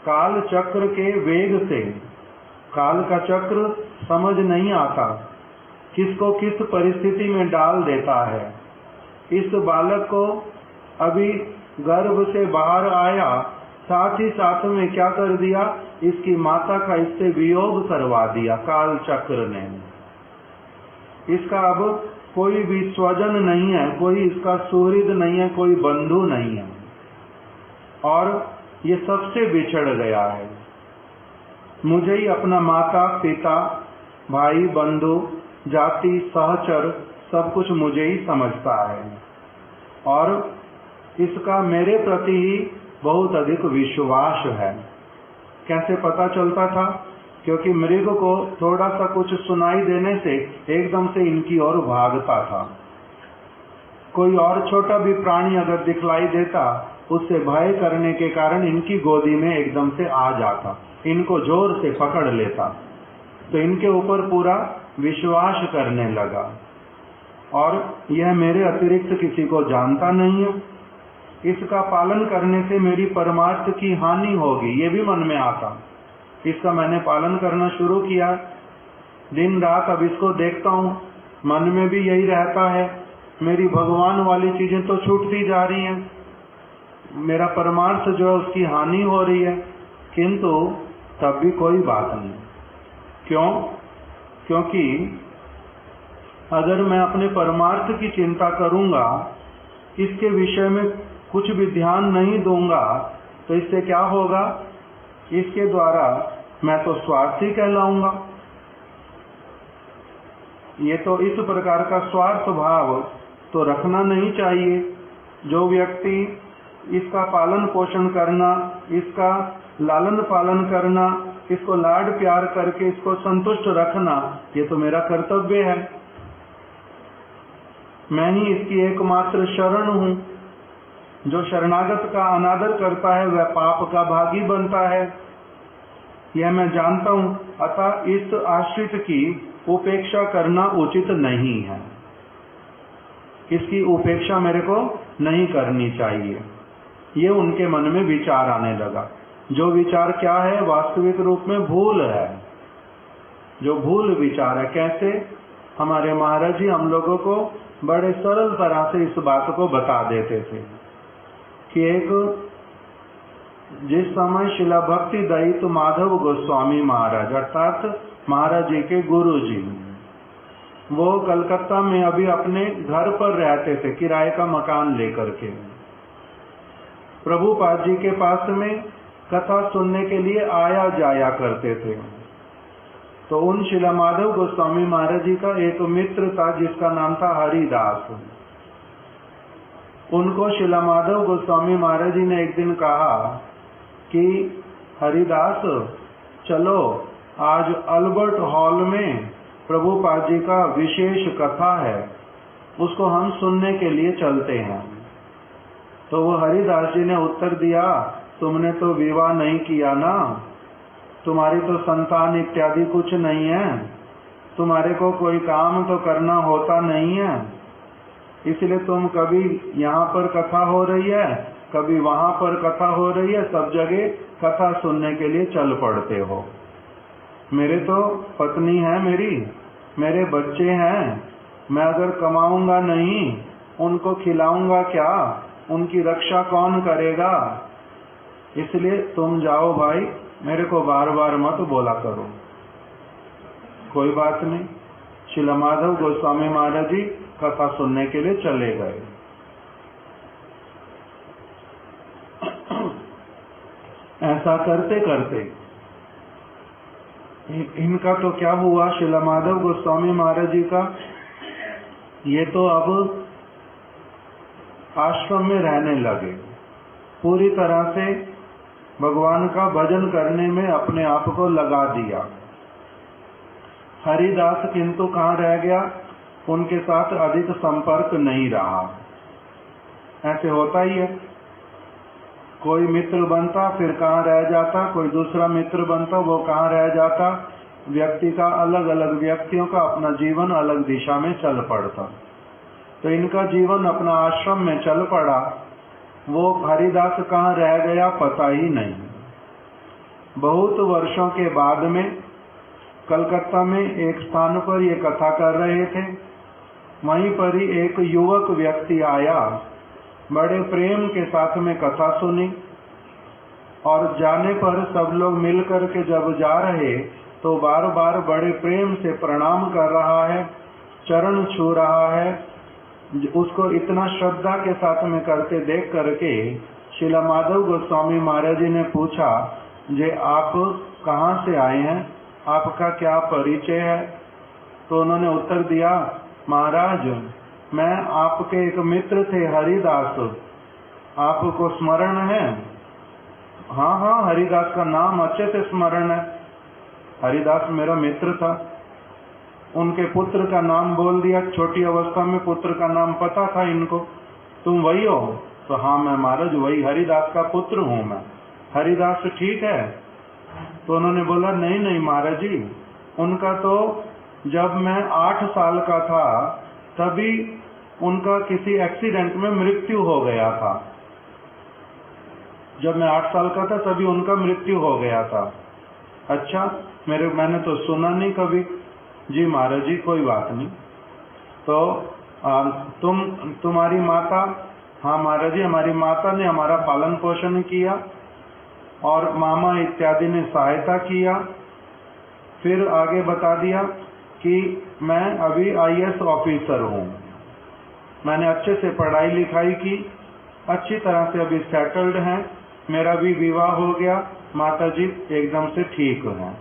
काल चक्र के वेग से, काल का चक्र समझ नहीं आता, किसको किस परिस्थिति में डाल देता है। इस बालक को अभी गर्भ से बाहर आया, साथ ही साथ में क्या कर दिया? इसकी माता का इससे वियोग करवा दिया काल चक्र ने। इसका अब कोई भी स्वजन नहीं है, कोई इसका सुहृद नहीं है, कोई बंधु नहीं है और ये सबसे बिछड़ गया है। मुझे ही अपना माता पिता भाई बंधु जाति सहचर सब कुछ मुझे ही समझता है और इसका मेरे प्रति ही बहुत अधिक विश्वास है। कैसे पता चलता था? क्योंकि मृग को थोड़ा सा कुछ सुनाई देने से एकदम से इनकी ओर भागता था। कोई और छोटा भी प्राणी अगर दिखलाई देता, उससे भय करने के कारण इनकी गोदी में एकदम से आ जाता, इनको जोर से पकड़ लेता, तो इनके ऊपर पूरा विश्वास करने लगा और यह मेरे अतिरिक्त किसी को जानता नहीं है। इसका पालन करने से मेरी परमार्थ की हानि होगी, ये भी मन में आता। इसका मैंने पालन करना शुरू किया, दिन रात अब इसको देखता हूँ, मन में भी यही रहता है, मेरी भगवान वाली चीजें तो छूटती जा रही हैं, मेरा परमार्थ जो है उसकी हानि हो रही है, किंतु तब भी कोई बात नहीं। क्यों? क्योंकि अगर मैं अपने परमार्थ की चिंता करूंगा, इसके विषय में कुछ भी ध्यान नहीं दूंगा, तो इससे क्या होगा? इसके द्वारा मैं तो स्वार्थी कहलाऊंगा। ये तो इस प्रकार का स्वार्थ भाव तो रखना नहीं चाहिए। जो व्यक्ति इसका पालन पोषण करना, इसका लालन पालन करना, इसको लाड प्यार करके इसको संतुष्ट रखना, ये तो मेरा कर्तव्य है। मैं ही इसकी एकमात्र शरण हूँ। जो शरणागत का अनादर करता है वह पाप का भागी बनता है, यह मैं जानता हूँ। अतः इस आश्रित की उपेक्षा करना उचित नहीं है, इसकी उपेक्षा मेरे को नहीं करनी चाहिए। ये उनके मन में विचार आने लगा। जो विचार क्या है? वास्तविक रूप में भूल है, जो भूल विचार है। कैसे? हमारे महाराज जी हम लोगों को बड़े सरल तरह से इस बात को बता देते थे कि एक जिस समय शिला भक्ति दयित माधव गोस्वामी महाराज अर्थात महाराज जी के गुरु जी, वो कलकत्ता में अभी अपने घर पर रहते थे किराए का मकान लेकर के। प्रभुपाद जी के पास में कथा सुनने के लिए आया जाया करते थे। तो उन शिला माधव गोस्वामी महाराज जी का एक मित्र था जिसका नाम था हरिदास। उनको शिला माधव गोस्वामी महाराज जी ने एक दिन कहा कि हरिदास चलो, आज अल्बर्ट हॉल में प्रभुपाद जी का विशेष कथा है, उसको हम सुनने के लिए चलते हैं। तो वो हरिदास जी ने उत्तर दिया, तुमने तो विवाह नहीं किया ना, तुम्हारी तो संतान इत्यादि कुछ नहीं है, तुम्हारे को कोई काम तो करना होता नहीं है, इसलिए तुम कभी यहाँ पर कथा हो रही है, कभी वहां पर कथा हो रही है, सब जगह कथा सुनने के लिए चल पड़ते हो। मेरे तो पत्नी है, मेरे बच्चे हैं, मैं अगर कमाऊंगा नहीं, उनको खिलाऊंगा क्या, उनकी रक्षा कौन करेगा? इसलिए तुम जाओ भाई, मेरे को बार बार मत बोला करो। कोई बात नहीं। श्रील माधव गोस्वामी महाराज जी कथा सुनने के लिए चले गए। ऐसा करते करते इनका तो क्या हुआ, श्रील माधव गोस्वामी महाराज जी का, ये तो अब आश्रम में रहने लगे, पूरी तरह से भगवान का भजन करने में अपने आप को लगा दिया। हरिदास किंतु कहाँ रह गया, उनके साथ अधिक संपर्क नहीं रहा। ऐसे होता ही है, कोई मित्र बनता फिर कहाँ रह जाता, कोई दूसरा मित्र बनता वो कहाँ रह जाता। व्यक्ति का अलग अलग व्यक्तियों का अपना जीवन अलग दिशा में चल पड़ता। तो इनका जीवन अपना आश्रम में चल पड़ा, वो हरिदास कहाँ रह गया पता ही नहीं। बहुत वर्षों के बाद में कलकत्ता में एक स्थान पर ये कथा कर रहे थे, वहीं पर ही एक युवक व्यक्ति आया, बड़े प्रेम के साथ में कथा सुनी, और जाने पर सब लोग मिलकर के जब जा रहे तो बार बार बड़े प्रेम से प्रणाम कर रहा है, चरण छू रहा है। उसको इतना श्रद्धा के साथ में करते देख करके श्रील माधव गोस्वामी महाराज जी ने पूछा, जे आप कहाँ से आए हैं, आपका क्या परिचय है? तो उन्होंने उत्तर दिया, महाराज मैं आपके एक मित्र थे हरिदास, आपको स्मरण है? हाँ हाँ, हरिदास का नाम अच्छे से स्मरण है, हरिदास मेरा मित्र था। उनके पुत्र का नाम बोल दिया, छोटी अवस्था में पुत्र का नाम पता था इनको। तुम वही हो? तो हाँ मैं महाराज वही हरिदास का पुत्र हूँ मैं। हरिदास ठीक है? तो उन्होंने बोला नहीं नहीं महाराज जी, उनका तो जब मैं 8 साल का था तभी उनका किसी एक्सीडेंट में मृत्यु हो गया था। जब मैं 8 साल का था तभी उनका मृत्यु हो गया था। अच्छा, मैंने तो सुना नहीं कभी। जी महाराज जी कोई बात नहीं। तो तुम्हारी माता? हाँ महाराज जी हमारी माता ने हमारा पालन पोषण किया और मामा इत्यादि ने सहायता किया। फिर आगे बता दिया कि मैं अभी IAS ऑफिसर हूँ, मैंने अच्छे से पढ़ाई लिखाई की, अच्छी तरह से अभी सेटल्ड हैं, मेरा भी विवाह हो गया, माता जी एकदम से ठीक हैं।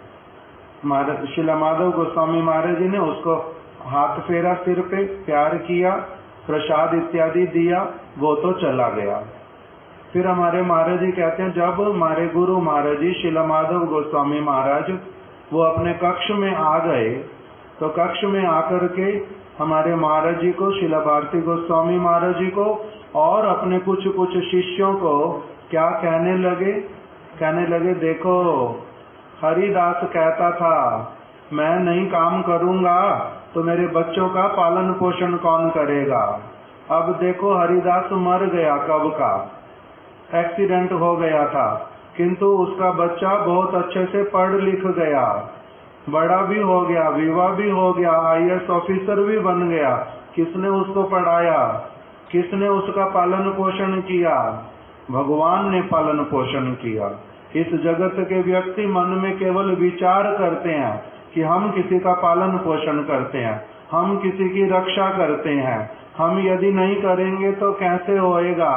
श्रील माधव गोस्वामी महाराज जी ने उसको हाथ फेरा सिर पे, प्यार किया, प्रसाद इत्यादि दिया, वो तो चला गया। फिर हमारे महाराज जी कहते हैं, जब हमारे गुरु महाराज जी श्रील माधव गोस्वामी महाराज वो अपने कक्ष में आ गए, तो कक्ष में आकर के हमारे महाराज जी को, श्रील भारती गोस्वामी महाराज जी को और अपने कुछ कुछ शिष्यों को क्या कहने लगे, देखो हरिदास कहता था मैं नहीं काम करूंगा तो मेरे बच्चों का पालन पोषण कौन करेगा। अब देखो हरिदास मर गया, कब का एक्सीडेंट हो गया था, किंतु उसका बच्चा बहुत अच्छे से पढ़ लिख गया, बड़ा भी हो गया, विवाह भी हो गया, IAS ऑफिसर भी बन गया। किसने उसको पढ़ाया, किसने उसका पालन पोषण किया? भगवान ने पालन पोषण किया। इस जगत के व्यक्ति मन में केवल विचार करते हैं कि हम किसी का पालन पोषण करते हैं, हम किसी की रक्षा करते हैं, हम यदि नहीं करेंगे तो कैसे होएगा,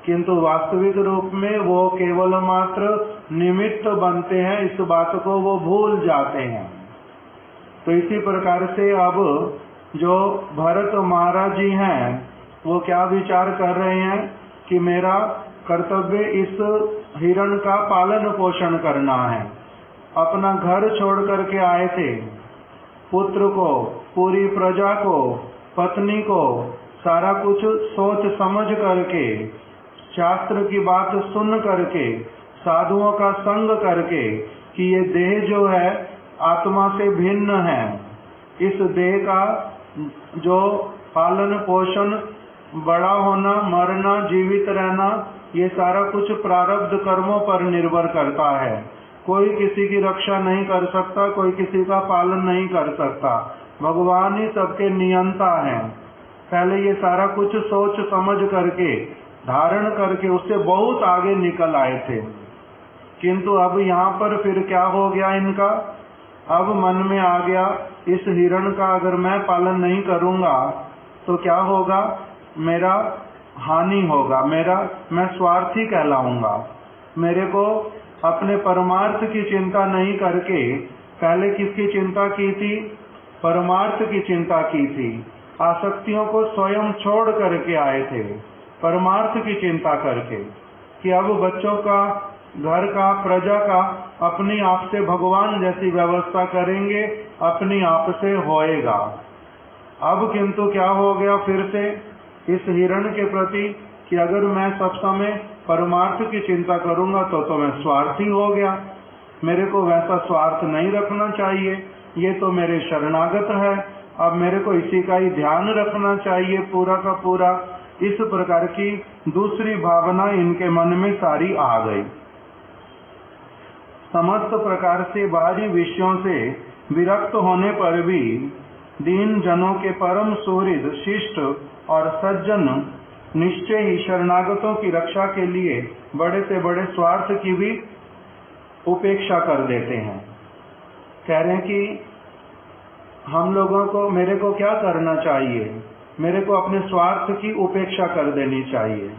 किंतु वास्तविक रूप में वो केवल मात्र निमित्त बनते हैं, इस बात को वो भूल जाते हैं। तो इसी प्रकार से अब जो भरत महाराज जी हैं वो क्या विचार कर रहे हैं कि मेरा कर्तव्य इस हिरण का पालन पोषण करना है। अपना घर छोड़ करके आए थे, पुत्र को, पूरी प्रजा को, पत्नी को, सारा कुछ सोच समझ करके, शास्त्र की बात सुन करके, साधुओं का संग करके कि ये देह जो है आत्मा से भिन्न है, इस देह का जो पालन पोषण, बड़ा होना, मरना, जीवित रहना, ये सारा कुछ प्रारब्ध कर्मों पर निर्भर करता है। कोई किसी की रक्षा नहीं कर सकता, कोई किसी का पालन नहीं कर सकता, भगवान ही सबके नियंता हैं। पहले ये सारा कुछ सोच समझ करके, धारण करके उससे बहुत आगे निकल आए थे, किंतु अब यहाँ पर फिर क्या हो गया इनका, अब मन में आ गया इस हिरण का अगर मैं पालन नहीं करूंगा तो क्या होगा, मेरा हानि होगा, मैं स्वार्थी कहलाऊंगा। मेरे को अपने परमार्थ की चिंता नहीं करके, पहले किसकी चिंता की थी, परमार्थ की चिंता की थी। आसक्तियों को स्वयं छोड़ करके आए थे परमार्थ की चिंता करके, कि अब बच्चों का, घर का, प्रजा का अपनी आप से भगवान जैसी व्यवस्था करेंगे, अपनी आप से होएगा। अब किंतु क्या हो गया फिर से इस हिरण के प्रति, कि अगर मैं सब समय परमार्थ की चिंता करूंगा तो मैं स्वार्थी हो गया। मेरे को वैसा स्वार्थ नहीं रखना चाहिए, ये तो मेरे शरणागत है, अब मेरे को इसी का ही ध्यान रखना चाहिए पूरा का पूरा। इस प्रकार की दूसरी भावना इनके मन में सारी आ गई। समस्त प्रकार से बाहरी विषयों से विरक्त होने पर भी दीन जनों के परम सुहृद, शिष्ट और सज्जन निश्चय ही शरणागतों की रक्षा के लिए बड़े से बड़े स्वार्थ की भी उपेक्षा कर देते हैं। कह रहे हैं कि हम लोगों को, मेरे को क्या करना चाहिए, मेरे को अपने स्वार्थ की उपेक्षा कर देनी चाहिए,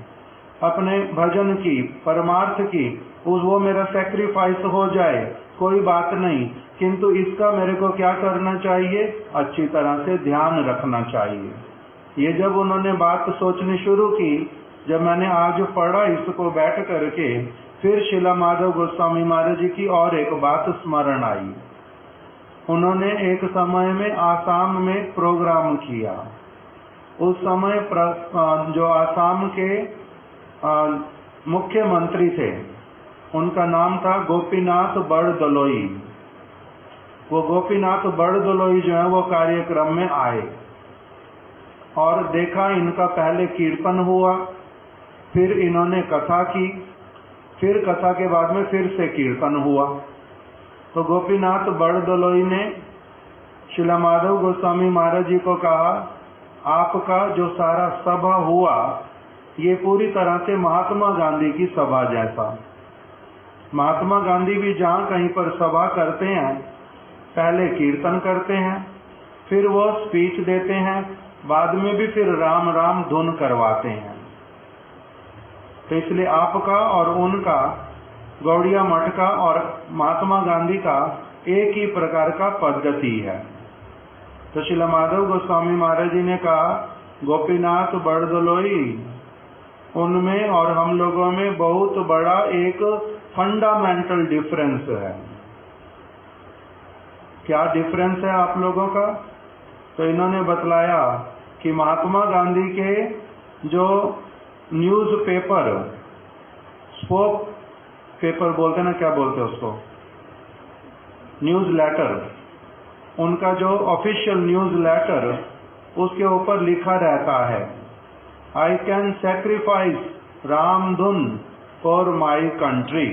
अपने भजन की, परमार्थ की, वो मेरा सैक्रिफाइस हो जाए कोई बात नहीं, किंतु इसका मेरे को क्या करना चाहिए, अच्छी तरह से ध्यान रखना चाहिए। ये जब उन्होंने बात सोचनी शुरू की, जब मैंने आज पढ़ा इसको बैठ करके, फिर शिला माधव गोस्वामी महाराज जी की और एक बात स्मरण आई। उन्होंने एक समय में आसाम में प्रोग्राम किया। उस समय जो आसाम के मुख्यमंत्री थे, उनका नाम था गोपीनाथ बरदलोई। वो गोपीनाथ बरदलोई जो है वो कार्यक्रम में आए और देखा, इनका पहले कीर्तन हुआ, फिर इन्होंने कथा की, फिर कथा के बाद में फिर से कीर्तन हुआ। तो गोपीनाथ बरदलोई ने शिला माधव गोस्वामी महाराज जी को कहा, आपका जो सारा सभा हुआ ये पूरी तरह से महात्मा गांधी की सभा जैसा। महात्मा गांधी भी जहाँ कहीं पर सभा करते हैं, पहले कीर्तन करते हैं, फिर वो स्पीच देते हैं, बाद में भी फिर राम राम धुन करवाते हैं। तो इसलिए आपका और उनका, गौड़िया मठ का और महात्मा गांधी का एक ही प्रकार का पद्धति है। तो शिला माधव गोस्वामी महाराज जी ने कहा, गोपीनाथ बरदलोई, उनमें और हम लोगों में बहुत बड़ा एक फंडामेंटल डिफरेंस है। क्या डिफरेंस है आप लोगों का? तो इन्होंने बतलाया कि महात्मा गांधी के जो न्यूज़पेपर, स्पोक पेपर बोलते ना, क्या बोलते हैं उसको, न्यूज़ लेटर, उनका जो ऑफिशियल न्यूज़ लेटर, उसके ऊपर लिखा रहता है, आई कैन सैक्रिफाइस राम धुन फॉर माई कंट्री।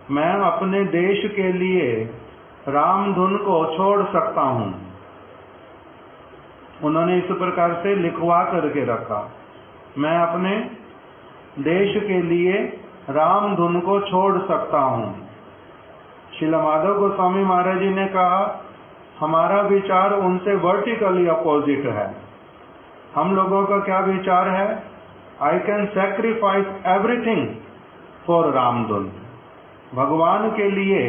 मैं अपने देश के लिए राम धुन को छोड़ सकता हूं। उन्होंने इस प्रकार से लिखवा करके रखा, मैं अपने देश के लिए राम धुन को छोड़ सकता हूं। शिला माधव गोस्वामी महाराज जी ने कहा, हमारा विचार उनसे वर्टिकली अपोजिट है। हम लोगों का क्या विचार है? I can sacrifice everything for Ram धुन। भगवान के लिए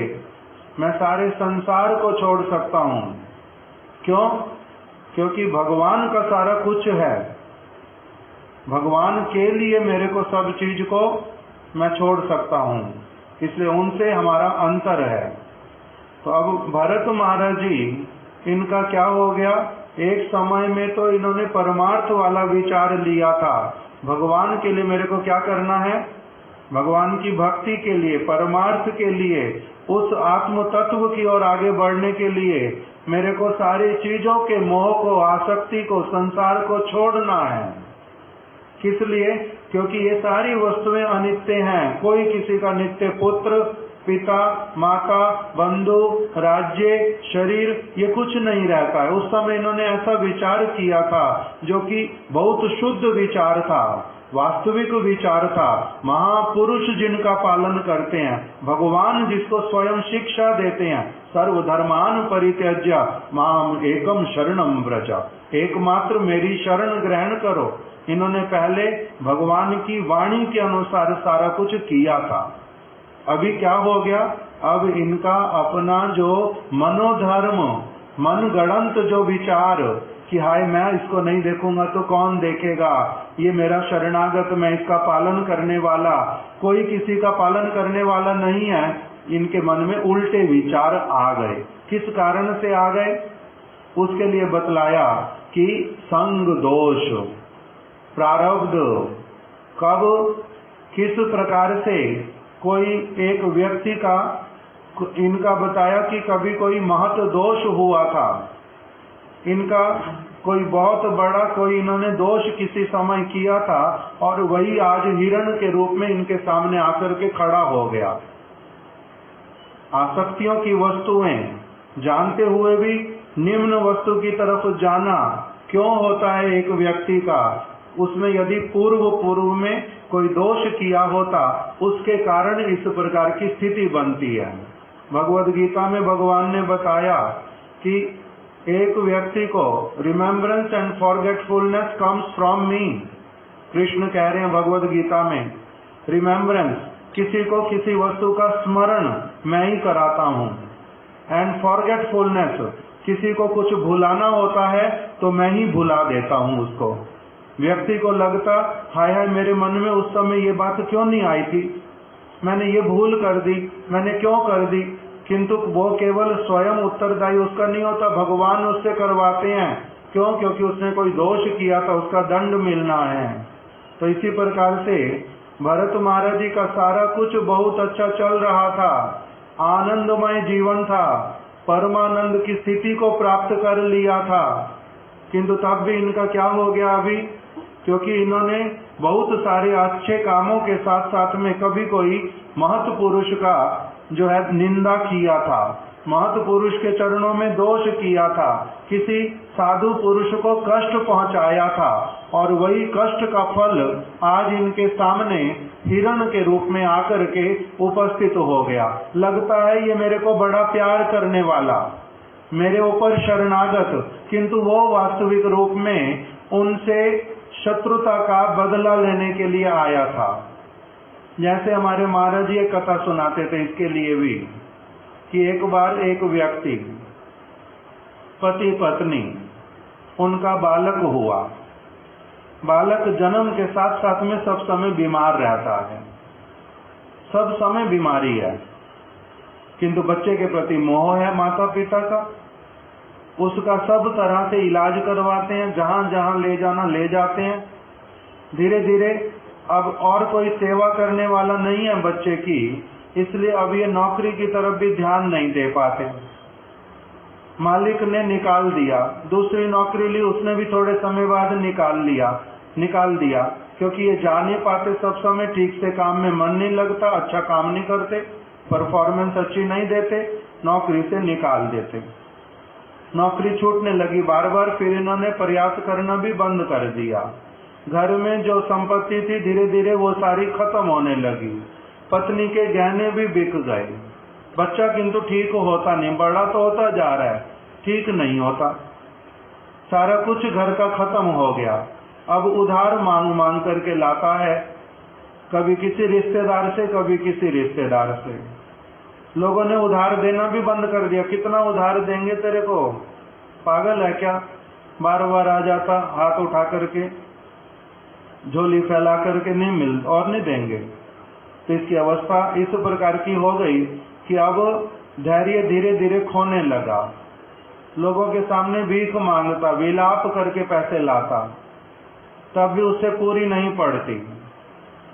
मैं सारे संसार को छोड़ सकता हूं। क्यों? क्योंकि भगवान का सारा कुछ है, भगवान के लिए मेरे को सब चीज को मैं छोड़ सकता हूं, इसलिए उनसे हमारा अंतर है। तो अब भरत महाराज जी, इनका क्या हो गया, एक समय में तो इन्होंने परमार्थ वाला विचार लिया था, भगवान के लिए मेरे को क्या करना है, भगवान की भक्ति के लिए, परमार्थ के लिए, उस आत्म तत्व की ओर आगे बढ़ने के लिए मेरे को सारी चीजों के मोह को, आसक्ति को, संसार को छोड़ना है। किस लिए? क्योंकि ये सारी वस्तुएं अनित्य हैं। कोई किसी का नित्य पुत्र, पिता, माता, बंधु, राज्य, शरीर, ये कुछ नहीं रहता है। उस समय इन्होंने ऐसा विचार किया था जो कि बहुत शुद्ध विचार था। वास्तविक विचार था, महापुरुष जिनका पालन करते हैं, भगवान जिसको स्वयं शिक्षा देते हैं, सर्वधर्मान परित्यज्य माम एकम शरणम व्रज, एकमात्र मेरी शरण ग्रहण करो। इन्होंने पहले भगवान की वाणी के अनुसार सारा कुछ किया था। अभी क्या हो गया, अब इनका अपना जो मनोधर्म, मनगढ़ंत जो विचार कि हाय मैं इसको नहीं देखूंगा तो कौन देखेगा, ये मेरा शरणागत, मैं इसका पालन करने वाला, कोई किसी का पालन करने वाला नहीं है, इनके मन में उल्टे विचार आ गए। किस कारण से आ गए, उसके लिए बतलाया कि संग दोष, प्रारब्ध, कब किस प्रकार से कोई एक व्यक्ति का, इनका बताया कि कभी कोई महत दोष हुआ था, इनका कोई बहुत बड़ा कोई इन्होंने दोष किसी समय किया था और वही आज हिरण के रूप में इनके सामने आकर के खड़ा हो गया। आसक्तियों की वस्तुएं जानते हुए भी निम्न वस्तु की तरफ जाना क्यों होता है एक व्यक्ति का, उसमें यदि पूर्व में कोई दोष किया होता, उसके कारण इस प्रकार की स्थिति बनती है। भगवद गीता में भगवान ने बताया कि एक व्यक्ति को remembrance and forgetfulness comes from me. Krishna कह रहे हैं भगवद गीता में, रिमेम्बरेंस, किसी को किसी वस्तु का स्मरण मैं ही कराता हूँ, एंड फॉरगेटफुलनेस, किसी को कुछ भुलाना होता है तो मैं ही भुला देता हूँ उसको। व्यक्ति को लगता हाय हाय मेरे मन में उस समय ये बात क्यों नहीं आई थी, मैंने ये भूल कर दी, मैंने क्यों कर दी, किंतु वो केवल स्वयं उत्तरदायी उसका नहीं होता, भगवान उससे करवाते हैं। क्यों? क्योंकि उसने कोई दोष किया था, उसका दंड मिलना है। तो इसी प्रकार से भरत महाराज जी का सारा कुछ बहुत अच्छा चल रहा था, आनंदमय जीवन था, परमानंद की स्थिति को प्राप्त कर लिया था, किंतु तब भी इनका क्या हो गया अभी, क्योंकि इन्होंने बहुत सारे अच्छे कामों के साथ साथ में कभी कोई महत् पुरुष का जो है निंदा किया था, महत् पुरुष के चरणों में दोष किया था, किसी साधु पुरुष को कष्ट पहुंचाया था, और वही कष्ट का फल आज इनके सामने हिरण के रूप में आकर के उपस्थित हो गया। लगता है ये मेरे को बड़ा प्यार करने वाला, मेरे ऊपर शरणागत, किंतु वो वास्तविक रूप में उनसे शत्रुता का बदला लेने के लिए आया था। जैसे हमारे महाराज जी एक कथा सुनाते थे इसके लिए भी, कि एक बार एक व्यक्ति, पति पत्नी, उनका बालक हुआ, बालक जन्म के साथ साथ में सब समय बीमार रहता है, सब समय बीमारी है, किंतु बच्चे के प्रति मोह है माता पिता का, उसका सब तरह से इलाज करवाते हैं, जहां जहां ले जाना ले जाते हैं। धीरे धीरे अब और कोई सेवा करने वाला नहीं है बच्चे की, इसलिए अब ये नौकरी की तरफ भी ध्यान नहीं दे पाते। मालिक ने निकाल दिया, दूसरी नौकरी ली, उसने भी थोड़े समय बाद निकाल दिया, क्योंकि ये जा नहीं पाते सब समय, ठीक से काम में मन नहीं लगता, अच्छा काम नहीं करते, परफॉर्मेंस अच्छी नहीं देते, नौकरी से निकाल देते। नौकरी छूटने लगी बार बार, फिर इन्होंने प्रयास करना भी बंद कर दिया। घर में जो संपत्ति थी धीरे धीरे वो सारी खत्म होने लगी, पत्नी के गहने भी बिक गए। बच्चा किंतु ठीक होता नहीं, बड़ा तो होता जा रहा है, ठीक नहीं होता, सारा कुछ घर का खत्म हो गया। अब उधार मांग मांग करके लाता है, कभी किसी रिश्तेदार से, कभी किसी रिश्तेदार से। लोगों ने उधार देना भी बंद कर दिया, कितना उधार देंगे तेरे को, पागल है क्या, बार बार आ जाता, हाथ उठा करके, झोली फैला करके, नहीं मिल और नहीं देंगे। तो इसकी अवस्था इस प्रकार की हो गई कि अब धैर्य धीरे धीरे खोने लगा, लोगों के सामने भीख मांगता, विलाप करके पैसे लाता, तब भी उससे पूरी नहीं पड़ती।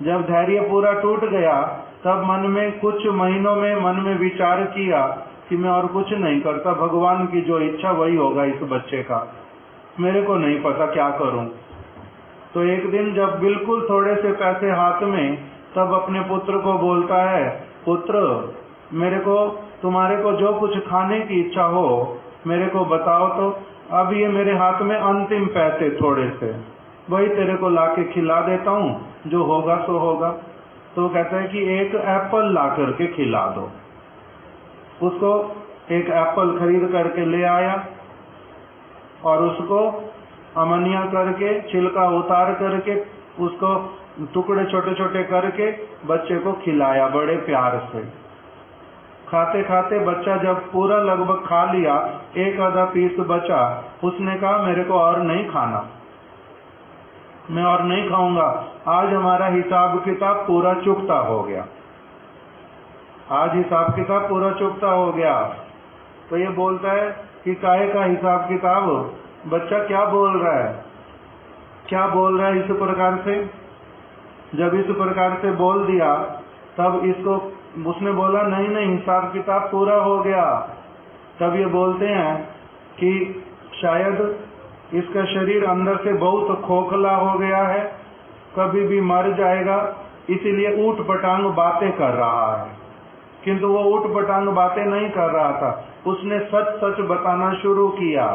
जब धैर्य पूरा टूट गया, तब मन में कुछ महीनों में मन में विचार किया कि मैं और कुछ नहीं करता, भगवान की जो इच्छा वही होगा इस बच्चे का, मेरे को नहीं पता क्या करूं। तो एक दिन जब बिल्कुल थोड़े से पैसे हाथ में, तब अपने पुत्र को बोलता है, पुत्र मेरे को, तुम्हारे को जो कुछ खाने की इच्छा हो मेरे को बताओ तो, अब ये मेरे हाथ में अंतिम पैसे थोड़े से, वही तेरे को लाके खिला देता हूँ, जो होगा सो होगा। तो कहता है कि एक एप्पल ला करके खिला दो। उसको एक एप्पल खरीद करके ले आया और उसको अमनिया करके, छिलका उतार करके, उसको टुकड़े छोटे छोटे करके बच्चे को खिलाया बड़े प्यार से। खाते खाते बच्चा जब पूरा लगभग खा लिया, एक आधा पीस बचा, उसने कहा मेरे को और नहीं खाना, मैं और नहीं खाऊंगा, आज हमारा हिसाब किताब पूरा चुकता हो गया, आज हिसाब किताब पूरा चुकता हो गया। तो ये बोलता है कि काहे का हिसाब किताब? बच्चा क्या बोल रहा है, क्या बोल रहा है इस प्रकार से? जब इस प्रकार से बोल दिया तब इसको उसने बोला नहीं नहीं, हिसाब किताब पूरा हो गया। तब ये बोलते हैं कि शायद इसका शरीर अंदर से बहुत खोखला हो गया है, कभी भी मर जाएगा, इसीलिए ऊट पटांग बातें कर रहा है। किंतु वो ऊट पटांग बातें नहीं कर रहा था, उसने सच सच बताना शुरू किया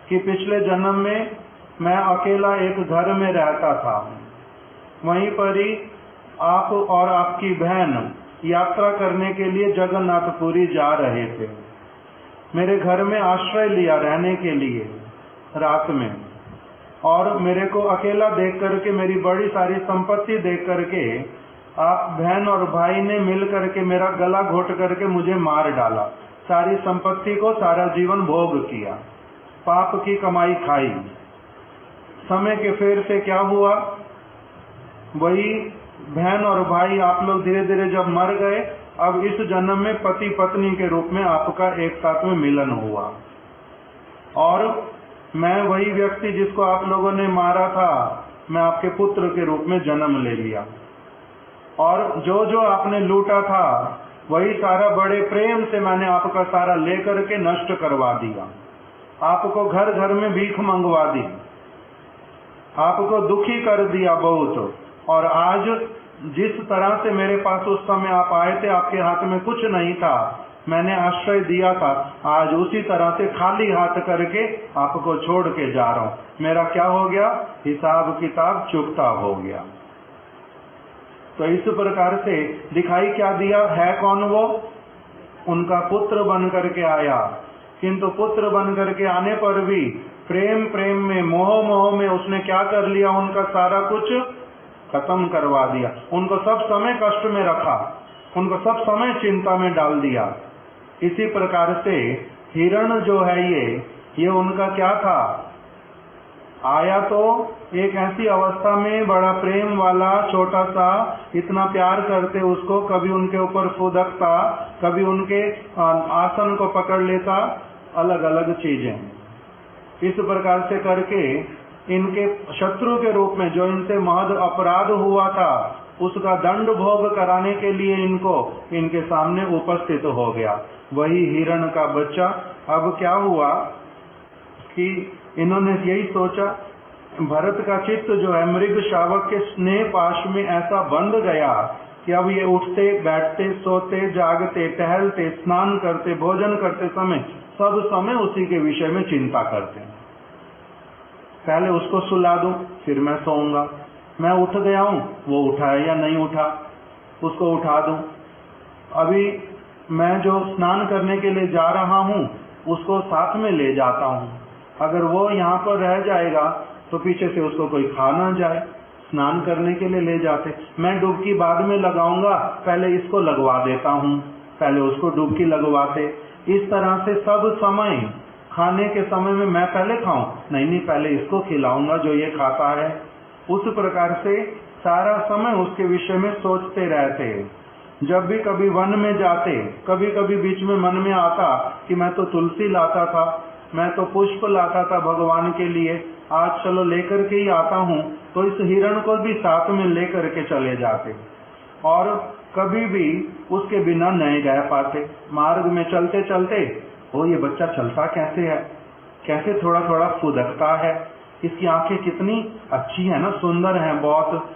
कि पिछले जन्म में मैं अकेला एक घर में रहता था, वहीं पर ही आप और आपकी बहन यात्रा करने के लिए जगन्नाथपुरी जा रहे थे। मेरे घर में आश्रय लिया रहने के लिए रात में, और मेरे को अकेला देख करके, मेरी बड़ी सारी संपत्ति देख करके आप बहन और भाई ने मिल करके मेरा गला घोट करके मुझे मार डाला, सारी संपत्ति को सारा जीवन भोग किया, पाप की कमाई खाई। समय के फेर से क्या हुआ, वही बहन और भाई आप लोग धीरे धीरे जब मर गए, अब इस जन्म में पति पत्नी के रूप में आपका एक साथ में मिलन हुआ, और मैं वही व्यक्ति जिसको आप लोगों ने मारा था, मैं आपके पुत्र के रूप में जन्म ले लिया, और जो जो आपने लूटा था वही सारा बड़े प्रेम से मैंने आपका सारा लेकर के नष्ट करवा दिया, आपको घर घर में भीख मंगवा दी, आपको दुखी कर दिया बहुत। और आज जिस तरह से मेरे पास उस समय आप आए थे, आपके हाथ में कुछ नहीं था, मैंने आश्रय दिया था, आज उसी तरह से खाली हाथ करके आपको छोड़ के जा रहा हूं। मेरा क्या हो गया, हिसाब किताब चुकता हो गया। तो इस प्रकार से दिखाई क्या दिया, है कौन वो? उनका पुत्र बन करके आया, किंतु पुत्र बन करके आने पर भी प्रेम प्रेम में, मोह मोह में उसने क्या कर लिया, उनका सारा कुछ खत्म करवा दिया, उनको सब समय कष्ट में रखा, उनको सब समय चिंता में डाल दिया। इसी प्रकार से हिरण जो है ये उनका क्या था, आया तो एक ऐसी अवस्था में बड़ा प्रेम वाला, छोटा सा, इतना प्यार करते उसको, कभी उनके ऊपर फुदकता, कभी उनके आसन को पकड़ लेता, अलग अलग चीजें। इस प्रकार से करके इनके शत्रु के रूप में जो इनसे महद अपराध हुआ था, उसका दंड भोग कराने के लिए इनको इनके सामने उपस्थित हो गया वही हिरण का बच्चा। अब क्या हुआ कि इन्होंने यही सोचा, भरत का चित्त जो है मृग शावक के स्नेह पाश में ऐसा बंध गया कि अब ये उठते बैठते, सोते, जागते, टहलते, स्नान करते, भोजन करते समय सब समय उसी के विषय में चिंता करते हैं। पहले उसको सुला दूं, फिर मैं सोऊंगा, मैं उठ गया हूं, वो उठा है या नहीं उठा, उसको उठा दूं। अभी मैं जो स्नान करने के लिए जा रहा हूं उसको साथ में ले जाता हूं, अगर वो यहाँ पर रह जाएगा तो पीछे से उसको कोई खा ना जाए, स्नान करने के लिए ले जाते। मैं डुबकी बाद में लगाऊंगा, पहले इसको लगवा देता हूं, पहले उसको डुबकी लगवाते। इस तरह से सब समय, खाने के समय में मैं पहले खाऊं, नहीं पहले इसको खिलाऊंगा जो ये खाता है। उस प्रकार से सारा समय उसके विषय में सोचते रहते। जब भी कभी वन में जाते, कभी कभी बीच में मन में आता कि मैं तो तुलसी लाता था, मैं तो पुष्प लाता था भगवान के लिए, आज चलो लेकर के ही आता हूँ, तो इस हिरण को भी साथ में लेकर के चले जाते और कभी भी उसके बिना नहीं रह पाते। मार्ग में चलते चलते, ओ ये बच्चा चलता कैसे है, कैसे थोड़ा थोड़ा फुदकता है, इसकी आंखें कितनी अच्छी है ना, सुंदर है बहुत,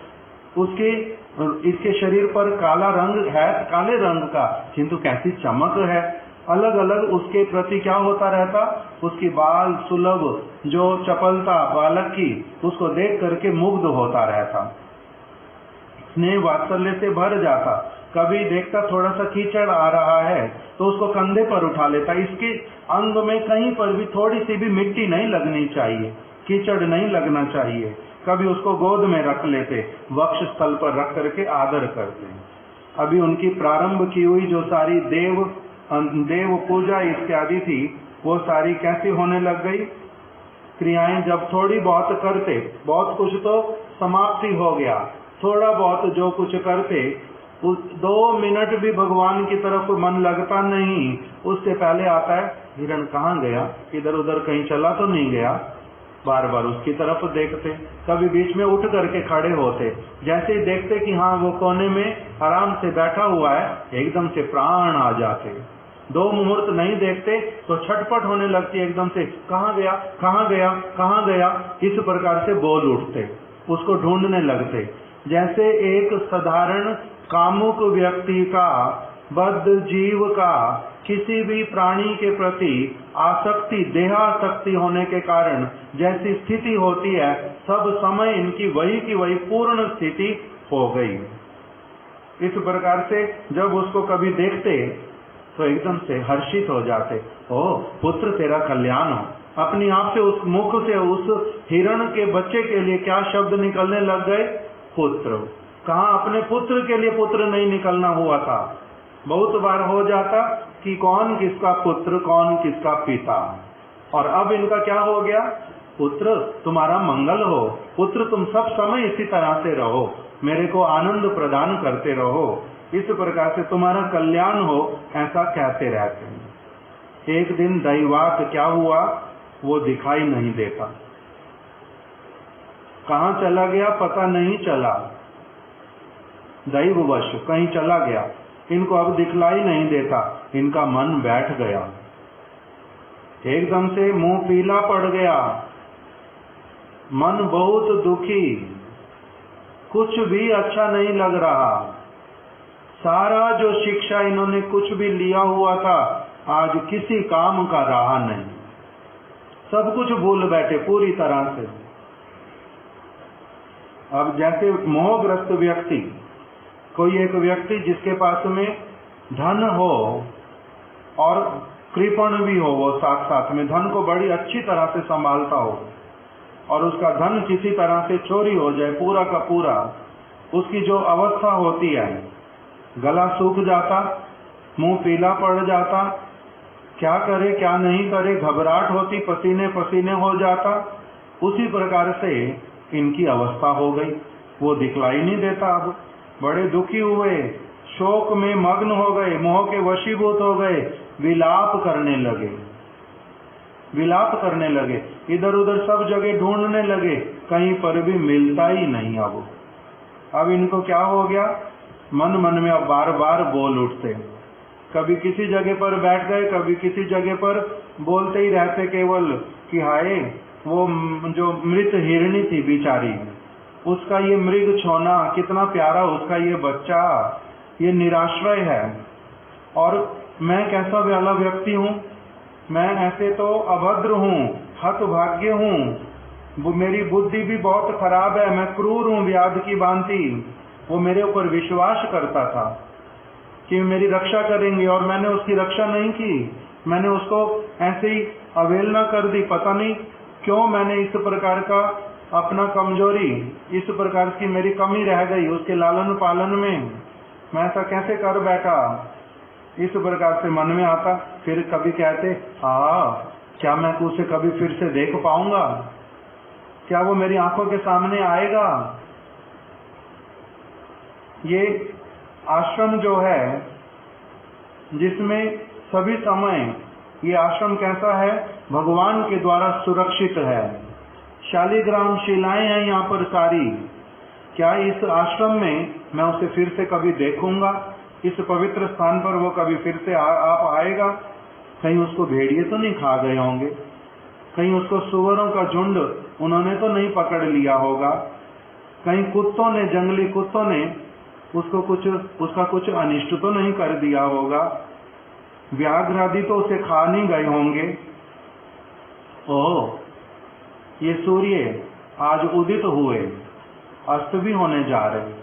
इसके शरीर पर काला रंग है, काले रंग का, किंतु कैसी चमक है, अलग अलग उसके प्रति क्या होता रहता, उसकी बाल सुलभ जो चपलता बालक की, उसको देख करके मुग्ध होता रहता, स्नेह वात्सल्य से भर जाता। कभी देखता थोड़ा सा कीचड़ आ रहा है तो उसको कंधे पर उठा लेता। इसके अंग में कहीं पर भी थोड़ी सी भी मिट्टी नहीं लगनी चाहिए, कीचड़ नहीं लगना चाहिए। कभी उसको गोद में रख लेते, वक्ष स्थल पर रख करके आदर करते। अभी उनकी प्रारंभ की हुई जो सारी देव पूजा इत्यादि थी, वो सारी कैसी होने लग गई। क्रियाएं जब थोड़ी बहुत करते, बहुत कुछ तो समाप्ति हो गया, थोड़ा बहुत जो कुछ करते, उस 2 मिनट भी भगवान की तरफ मन लगता नहीं। उससे पहले आता है हिरण कहाँ गया, इधर उधर कहीं चला तो नहीं गया, बार बार उसकी तरफ देखते। कभी बीच में उठ करके खड़े होते, जैसे ही देखते कि हाँ वो कोने में आराम से बैठा हुआ है, एकदम से प्राण आ जाते। 2 मुहूर्त नहीं देखते तो छटपट होने लगती, एकदम से कहाँ गया कहाँ गया कहाँ गया, इस प्रकार से बोल उठते, उसको ढूंढने लगते। जैसे एक साधारण कामुक व्यक्ति का, बद्ध जीव का किसी भी प्राणी के प्रति आसक्ति, देहासक्ति होने के कारण जैसी स्थिति होती है, सब समय इनकी वही की वही पूर्ण स्थिति हो गई। इस प्रकार से जब उसको कभी देखते तो एकदम से हर्षित हो जाते, ओ पुत्र तेरा कल्याण हो। अपने आप से उस मुख से उस हिरण के बच्चे के लिए क्या शब्द निकलने लग गए, पुत्र। कहाँ अपने पुत्र के लिए पुत्र नहीं निकलना हुआ था। बहुत बार हो जाता कि कौन किसका पुत्र, कौन किसका पिता, और अब इनका क्या हो गया, पुत्र तुम्हारा मंगल हो, पुत्र तुम सब समय इसी तरह से रहो, मेरे को आनंद प्रदान करते रहो, इस प्रकार से तुम्हारा कल्याण हो, ऐसा कहते रहते हैं। एक दिन दैवात क्या हुआ, वो दिखाई नहीं देता, कहाँ चला गया पता नहीं चला, दैववश कहीं चला गया, इनको अब दिखलाई नहीं देता। इनका मन बैठ गया, एकदम से मुंह पीला पड़ गया, मन बहुत दुखी, कुछ भी अच्छा नहीं लग रहा। सारा जो शिक्षा इन्होंने कुछ भी लिया हुआ था, आज किसी काम का रहा नहीं, सब कुछ भूल बैठे पूरी तरह से। अब जैसे मोहग्रस्त व्यक्ति, कोई एक व्यक्ति जिसके पास में धन हो और कृपण भी हो, वो साथ साथ में धन को बड़ी अच्छी तरह से संभालता हो, और उसका धन किसी तरह से चोरी हो जाए पूरा का पूरा, उसकी जो अवस्था होती है, गला सूख जाता, मुंह पीला पड़ जाता, क्या करे क्या नहीं करे, घबराहट होती, पसीने पसीने हो जाता, उसी प्रकार से इनकी अवस्था हो गई। वो दिखलाई नहीं देता, अब बड़े दुखी हुए, शोक में मग्न हो गए, मोह के वशीभूत हो गए, विलाप करने लगे, विलाप करने लगे, इधर उधर सब जगह ढूंढने लगे, कहीं पर भी मिलता ही नहीं। अब इनको क्या हो गया, मन मन में अब बार बार बोल उठते, कभी किसी जगह पर बैठ गए, कभी किसी जगह पर बोलते ही रहते केवल कि हाय वो जो मृत हिरणी थी बेचारी, उसका ये मृग छोना कितना प्यारा, उसका ये बच्चा, ये निराश्रय है, और मैं कैसा वाला व्यक्ति हूँ, मैं ऐसे तो अभद्र हूँ, हतभाग्य हूँ, मेरी बुद्धि भी बहुत खराब है, मैं क्रूर हूँ व्याध की भांति। वो मेरे ऊपर विश्वास करता था कि मेरी रक्षा करेंगे, और मैंने उसकी रक्षा नहीं की, मैंने उसको ऐसे ही अवहेलना कर दी। पता नहीं क्यों मैंने इस प्रकार का अपना कमजोरी, इस प्रकार की मेरी कमी रह गई उसके लालन पालन में, मैं ऐसा कैसे कर बैठा, इस प्रकार से मन में आता। फिर कभी कहते क्या मैं उसे कभी फिर से देख पाऊंगा, क्या वो मेरी आंखों के सामने आएगा। ये आश्रम जो है जिसमें सभी समय, ये आश्रम कैसा है, भगवान के द्वारा सुरक्षित है, शालिग्राम शिलाएं हैं यहाँ पर सारी। क्या इस आश्रम में मैं उसे फिर से कभी देखूंगा, इस पवित्र स्थान पर वो कभी फिर से आप आएगा, कहीं उसको भेड़िए तो नहीं खा गए होंगे, कहीं उसको सुअरों का झुंड उन्होंने तो नहीं पकड़ लिया होगा, कहीं कुत्तों ने, जंगली कुत्तों ने उसको कुछ, उसका कुछ अनिष्ट तो नहीं कर दिया होगा। व्याघ्र आदि तो उसे खा नहीं गए होंगे। ओह, ये सूर्य आज उदित हुए, अस्त भी होने जा रहे।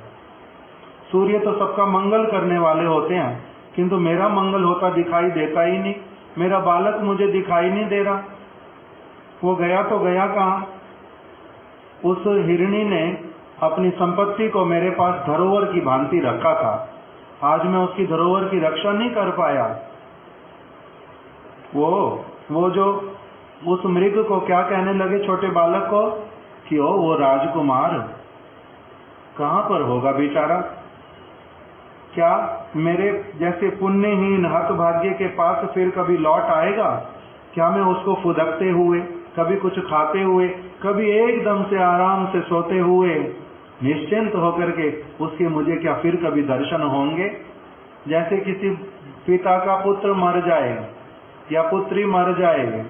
सूर्य तो सबका मंगल करने वाले होते हैं, किंतु मेरा मंगल होता दिखाई देता ही नहीं। मेरा बालक मुझे दिखाई नहीं दे रहा। वो गया तो गया कहाँ? उस हिरणी ने अपनी संपत्ति को मेरे पास धरोहर की भांति रखा था। आज मैं उसकी धरोहर की रक्षा नहीं कर पाया। वो जो उस मृग को क्या कहने लगे, छोटे बालक को, कि ओ वो राजकुमार कहाँ पर होगा बेचारा? क्या मेरे जैसे पुण्यहीन हतभाग्य के पास फिर कभी लौट आएगा? क्या मैं उसको फुदकते हुए, कभी कुछ खाते हुए, कभी एकदम से आराम से सोते हुए निश्चिंत होकर के उसके मुझे क्या फिर कभी दर्शन होंगे? जैसे किसी पिता का पुत्र मर जाए या पुत्री मर जाए,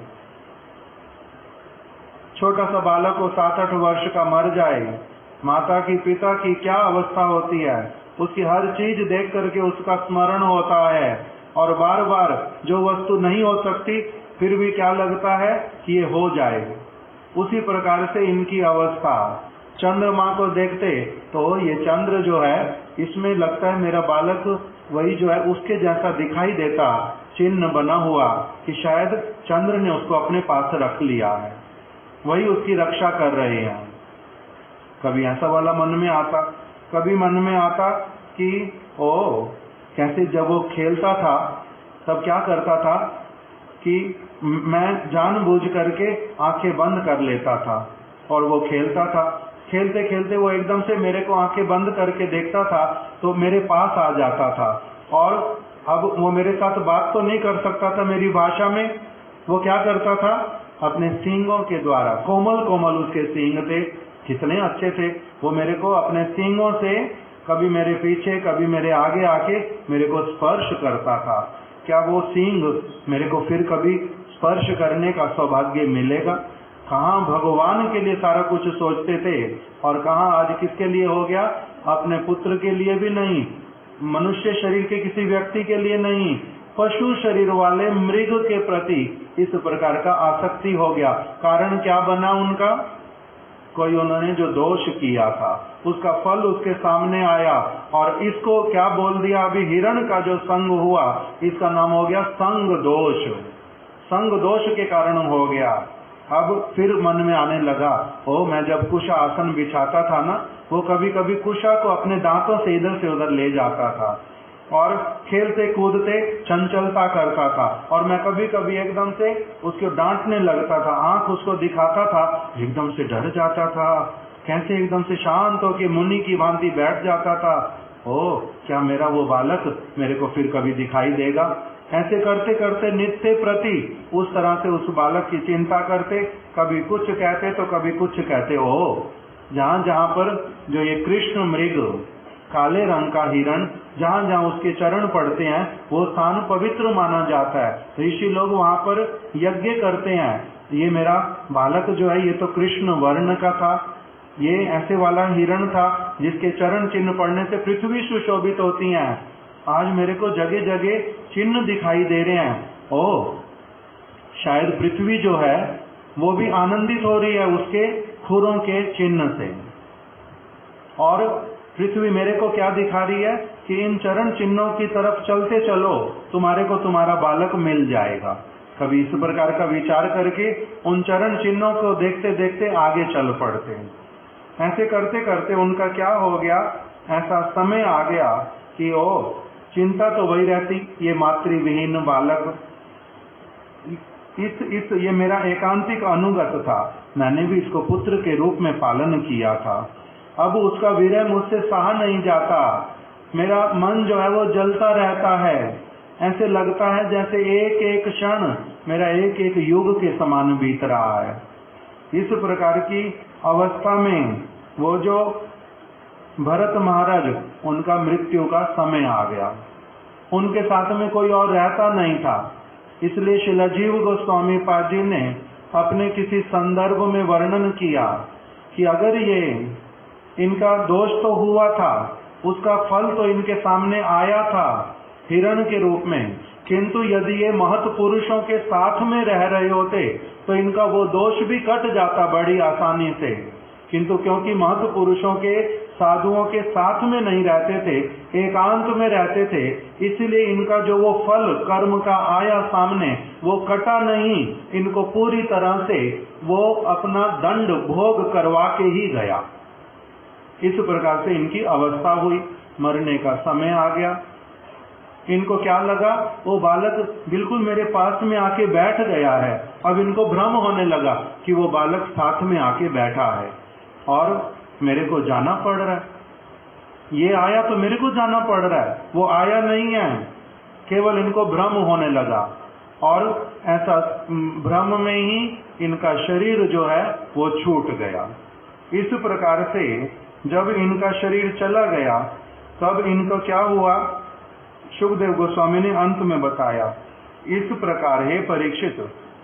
छोटा सा बालक को 7-8 वर्ष का मर जाए, माता की पिता की क्या अवस्था होती है? उसकी हर चीज देख करके उसका स्मरण होता है, और बार बार जो वस्तु नहीं हो सकती फिर भी क्या लगता है कि ये हो जाए। उसी प्रकार से इनकी अवस्था। चंद्रमा को देखते तो ये चंद्र जो है, इसमें लगता है मेरा बालक वही जो है उसके जैसा दिखाई देता, चिन्ह बना हुआ कि शायद चंद्र ने उसको अपने पास रख लिया है, वही उसकी रक्षा कर रहे हैं। कभी ऐसा वाला मन में आता, कभी मन में आता कि ओ कैसे जब वो खेलता था तब क्या करता था कि मैं जानबूझ करके आंखें बंद कर लेता था और वो खेलता था। खेलते खेलते वो एकदम से मेरे को आंखें बंद करके देखता था तो मेरे पास आ जाता था, और अब वो मेरे साथ बात तो नहीं कर सकता था मेरी भाषा में। वो क्या करता था, अपने सींगों के द्वारा, कोमल कोमल उसके सींग थे, कितने अच्छे थे, वो मेरे को अपने सींगों से कभी मेरे पीछे कभी मेरे आगे आके मेरे को स्पर्श करता था। क्या वो सींग मेरे को फिर कभी स्पर्श करने का सौभाग्य मिलेगा? कहाँ भगवान के लिए सारा कुछ सोचते थे, और कहाँ आज किसके लिए हो गया? अपने पुत्र के लिए भी नहीं, मनुष्य शरीर के किसी व्यक्ति के लिए नहीं, पशु शरीर वाले मृग के प्रति इस प्रकार का आसक्ति हो गया। कारण क्या बना उनका? कोई उन्होंने जो दोष किया था उसका फल उसके सामने आया, और इसको क्या बोल दिया? अभी हिरण का जो संग हुआ इसका नाम हो गया संग दोष। संग दोष के कारण हो गया। अब फिर मन में आने लगा, ओ मैं जब कुशा आसन बिछाता था ना, वो कभी कभी कुशा को अपने दांतों से इधर से उधर ले जाता था और खेलते कूदते चंचलता करता था, और मैं कभी कभी एकदम से उसको डांटने लगता था, आंख उसको दिखाता था, एकदम से डर जाता था, कैसे एकदम से शांत होकर मुनि की भांति बैठ जाता था। ओ क्या मेरा वो बालक मेरे को फिर कभी दिखाई देगा? ऐसे करते करते नित्य प्रति उस तरह से उस बालक की चिंता करते, कभी कुछ कहते तो कभी कुछ कहते। हो जहां जहां पर जो ये कृष्ण मृग, काले रंग का हिरण, जहां जहां उसके चरण पड़ते हैं वो स्थान पवित्र माना जाता है। ऋषि लोग वहां पर यज्ञ करते हैं। ये मेरा बालक जो है ये तो कृष्ण वर्ण का था, ये ऐसे वाला हिरण था जिसके चरण चिन्ह पड़ने से पृथ्वी सुशोभित होती है। आज मेरे को जगह जगह चिन्ह दिखाई दे रहे हैं। ओ शायद पृथ्वी जो है वो भी आनंदित हो रही है उसके खुरों के चिन्ह से, और पृथ्वी मेरे को क्या दिखा रही है कि इन चरण चिन्हों की तरफ चलते चलो, तुम्हारे को तुम्हारा बालक मिल जाएगा। कभी इस प्रकार का विचार करके उन चरण चिन्हों को देखते देखते आगे चल पड़ते हैं। ऐसे करते करते उनका क्या हो गया, ऐसा समय आ गया कि ओ चिंता तो वही रहती, ये मातृविहीन बालक, ये मेरा एकांतिक अनुगत था, मैंने भी इसको पुत्र के रूप में पालन किया था। अब उसका विरह मुझसे सहा नहीं जाता, मेरा मन जो है वो जलता रहता है, ऐसे लगता है जैसे एक एक क्षण मेरा एक एक युग के समान बीत रहा है। इस प्रकार की अवस्था में वो जो भरत महाराज, उनका मृत्यु का समय आ गया। उनके साथ में कोई और रहता नहीं था, इसलिए श्रील जीव गोस्वामी पाद जी ने अपने किसी संदर्भ में वर्णन किया कि अगर ये इनका दोष तो हुआ था, उसका फल तो इनके सामने आया था हिरण के रूप में, किंतु यदि ये महत् पुरुषों के साथ में रह रहे होते तो इनका वो दोष भी कट जाता बड़ी आसानी से, किंतु क्योंकि महत् पुरुषों के साधुओं के साथ में नहीं रहते थे, एकांत में रहते थे, इसलिए इनका जो वो फल कर्म का आया सामने वो कटा नहीं, इनको पूरी तरह से वो अपना दंड भोग करवा के ही गया। इस प्रकार से इनकी अवस्था हुई, मरने का समय आ गया। इनको क्या लगा, वो बालक बिल्कुल मेरे पास में आके बैठ गया है। अब इनको भ्रम होने लगा कि वो बालक साथ में आके बैठा है और मेरे को जाना पड़ रहा है, ये आया तो मेरे को जाना पड़ रहा है, वो आया नहीं है। केवल इनको भ्रम होने लगा और ऐसा भ्रम में ही इनका शरीर जो है वो छूट गया। इस प्रकार से जब इनका शरीर चला गया तब इनको क्या हुआ, शुकदेव गोस्वामी ने अंत में बताया, इस प्रकार हे परीक्षित,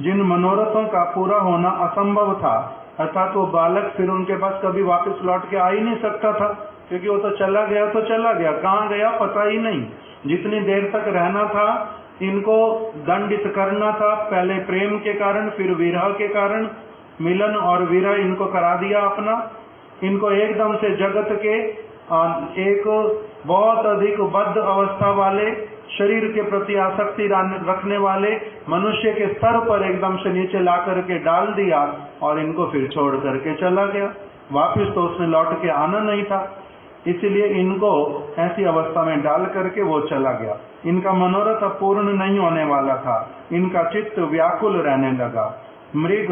जिन मनोरथों का पूरा होना असंभव था, अर्थात वो बालक फिर उनके पास कभी वापस लौट के आ ही नहीं सकता था, क्योंकि वो तो चला गया, कहाँ गया पता ही नहीं। जितनी देर तक रहना था इनको दंडित करना था, पहले प्रेम के कारण, फिर विरह के कारण, मिलन और विरह इनको करा दिया अपना। इनको एकदम से जगत के एक बहुत अधिक बद्ध अवस्था वाले, शरीर के प्रति आसक्ति रखने वाले मनुष्य के स्तर पर एकदम से नीचे ला करके डाल दिया और इनको फिर छोड़ करके चला गया। वापस तो उसने लौट के आना नहीं था, इसलिए इनको ऐसी अवस्था में डाल करके वो चला गया। इनका मनोरथ पूर्ण नहीं होने वाला था, इनका चित्त व्याकुल रहने लगा। मृग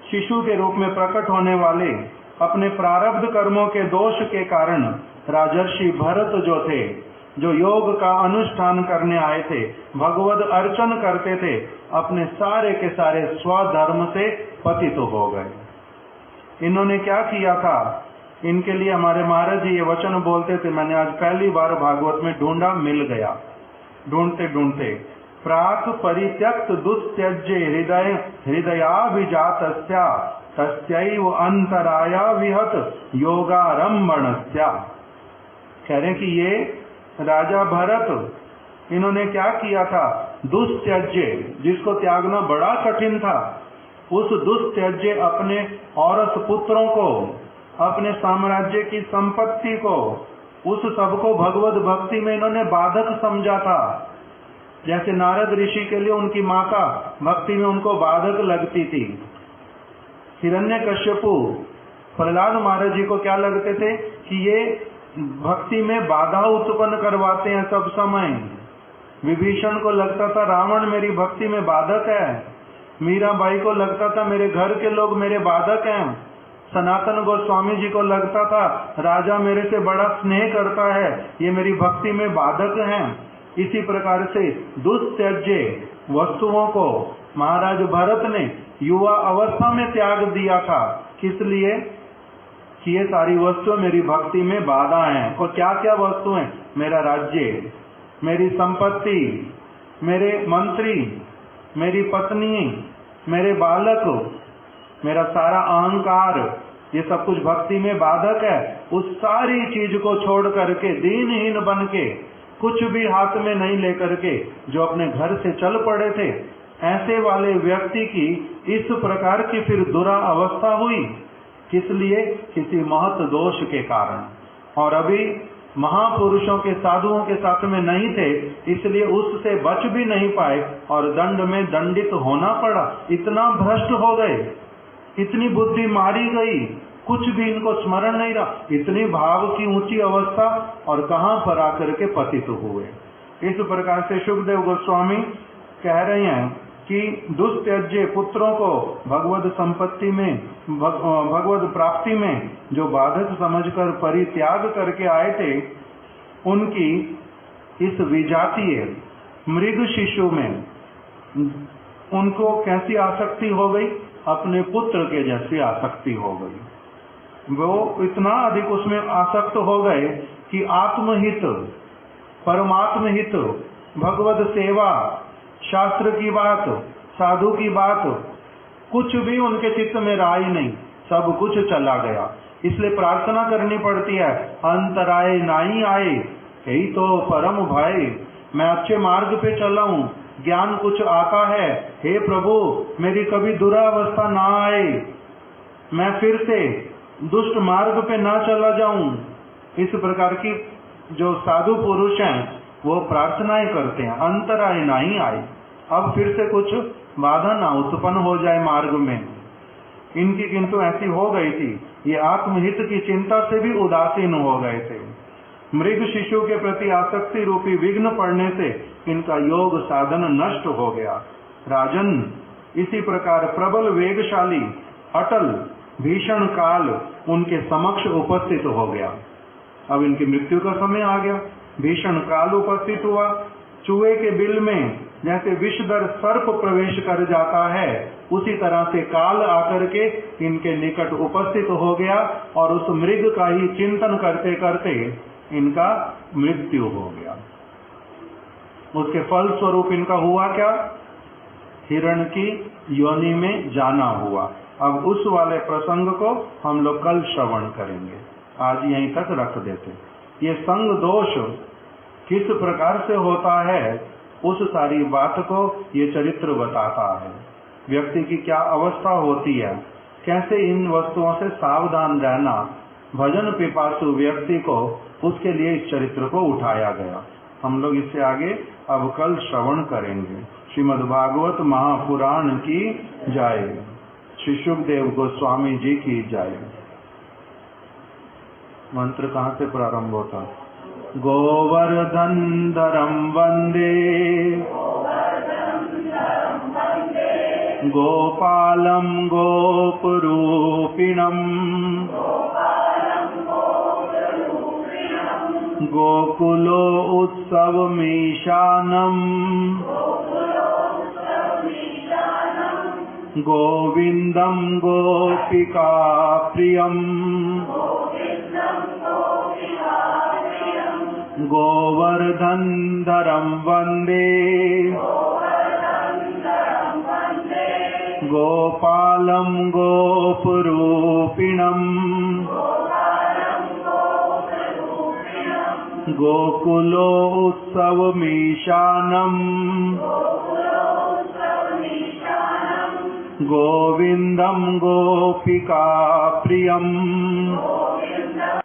शिशु के रूप में प्रकट होने वाले अपने प्रारब्ध कर्मों के दोष के कारण राजर्षि भरत जो थे, जो योग का अनुष्ठान करने आए थे, भगवद अर्चन करते थे, अपने सारे के सारे स्वधर्म से पतित हो गए। इन्होंने क्या किया था, इनके लिए हमारे महाराज जी ये वचन बोलते थे, मैंने आज पहली बार भागवत में ढूंढा, मिल गया। ढूंढते ढूंढते प्राक परित्यक्त दुस्त्यज्य हृदयाभिजातस्या तस्यैव अंतराया विहत योगारंभणस्या। कह रहे कि ये राजा भरत, इन्होंने क्या किया था, दुस्त्यज्य, जिसको त्यागना बड़ा कठिन था, उस दुस्त्यज्य अपने औरस पुत्रों को, अपने साम्राज्य की संपत्ति को, उस सबको भगवत भक्ति में इन्होंने बाधक समझा था। जैसे नारद ऋषि के लिए उनकी माता भक्ति में उनको बाधक लगती थी। हिरण्यकश्यपु प्रहलाद महाराज जी को क्या लगते थे कि ये भक्ति में बाधा उत्पन्न करवाते हैं सब समय। विभीषण को लगता था रावण मेरी भक्ति में बाधक है। मीराबाई को लगता था मेरे घर के लोग मेरे बाधक हैं। सनातन गोस्वामी जी को लगता था राजा मेरे से बड़ा स्नेह करता है, ये मेरी भक्ति में बाधक हैं। इसी प्रकार से दुस्त्यज्य वस्तुओं को महाराज भरत ने युवा अवस्था में त्याग दिया था। किस लिए कि ये सारी वस्तुएं मेरी भक्ति में बाधा हैं। और क्या क्या वस्तुएं, मेरा राज्य, मेरी संपत्ति, मेरे मंत्री, मेरी पत्नी, मेरे बालक, मेरा सारा अहंकार, ये सब कुछ भक्ति में बाधक है। उस सारी चीज को छोड़ करके दीनहीन बन के, कुछ भी हाथ में नहीं लेकर के जो अपने घर से चल पड़े थे, ऐसे वाले व्यक्ति की इस प्रकार की फिर दुरा अवस्था हुई। किस लिए, किसी महत दोष के कारण। और अभी महापुरुषों के साधुओं के साथ में नहीं थे, इसलिए उससे बच भी नहीं पाए और दंड में दंडित होना पड़ा। इतना भ्रष्ट हो गए, इतनी बुद्धि मारी गई, कुछ भी इनको स्मरण नहीं रहा। इतनी भाव की ऊंची अवस्था और कहां पर आकर के पतित हुए। इस प्रकार से शुकदेव गोस्वामी कह रहे हैं कि दुस्त्यज्य पुत्रों को भगवत संपत्ति में, भगवत प्राप्ति में जो बाधक समझकर परित्याग करके आए थे, उनकी इस विजातीय मृग शिशु में उनको कैसी आसक्ति हो गई, अपने पुत्र के जैसी आसक्ति हो गई। वो इतना अधिक उसमें आसक्त हो गए कि आत्महित, परमात्म हित, भगवत सेवा, शास्त्र की बात, साधु की बात, कुछ भी उनके चित्त में रहा ही नहीं, सब कुछ चला गया। इसलिए प्रार्थना करनी पड़ती है, अंतराय नहीं आए, यही तो परम भाई। मैं अच्छे मार्ग पे चला हूँ, ज्ञान कुछ आता है, हे प्रभु मेरी कभी दुरावस्था ना आए, मैं फिर से दुष्ट मार्ग पे ना चला जाऊं। इस प्रकार की जो साधु पुरुष हैं वो प्रार्थनाएं करते हैं, अंतराय नहीं आए, अब फिर से कुछ बाधा ना उत्पन्न हो जाए मार्ग में। इनकी किंतु ऐसी हो गई थी, ये आत्महित की चिंता से भी उदासीन हो गए थे। मृग शिशु के प्रति आसक्ति रूपी विघ्न पड़ने से इनका योग साधन नष्ट हो गया। राजन, इसी प्रकार प्रबल वेगशाली अटल भीषण काल उनके समक्ष उपस्थित हो गया। अब इनकी मृत्यु का समय आ गया, भीषण काल उपस्थित हुआ। चूहे के बिल में जैसे विषधर सर्प प्रवेश कर जाता है, उसी तरह से काल आकर के इनके निकट उपस्थित हो गया और उस मृग का ही चिंतन करते करते इनका मृत्यु हो गया। उसके फल स्वरूप इनका हुआ क्या? हिरण की योनि में जाना हुआ। अब उस वाले प्रसंग को हम लोग कल श्रवण करेंगे, आज यहीं तक रख देते। ये संग दोष किस प्रकार से होता है, उस सारी बात को ये चरित्र बताता है। व्यक्ति की क्या अवस्था होती है, कैसे इन वस्तुओं से सावधान रहना, भजन पिपासु व्यक्ति को, उसके लिए इस चरित्र को उठाया गया। हम लोग इससे आगे अब कल श्रवण करेंगे। श्रीमद् भागवत महापुराण की जय। श्री सुखदेव गोस्वामी जी की जय। मंत्र कहाँ से प्रारंभ होता? गोवर्धन धरम वंदे गोपालम गोपरूपिणम गोकुलो उत्सवमीशानम गोविंदम गोपिका प्रियम गोवर्धन धरम वंदे गोपालम गोपरूपिणम गोकुलो उत्सवमीशानम गोविंदम गोपिका प्रियम।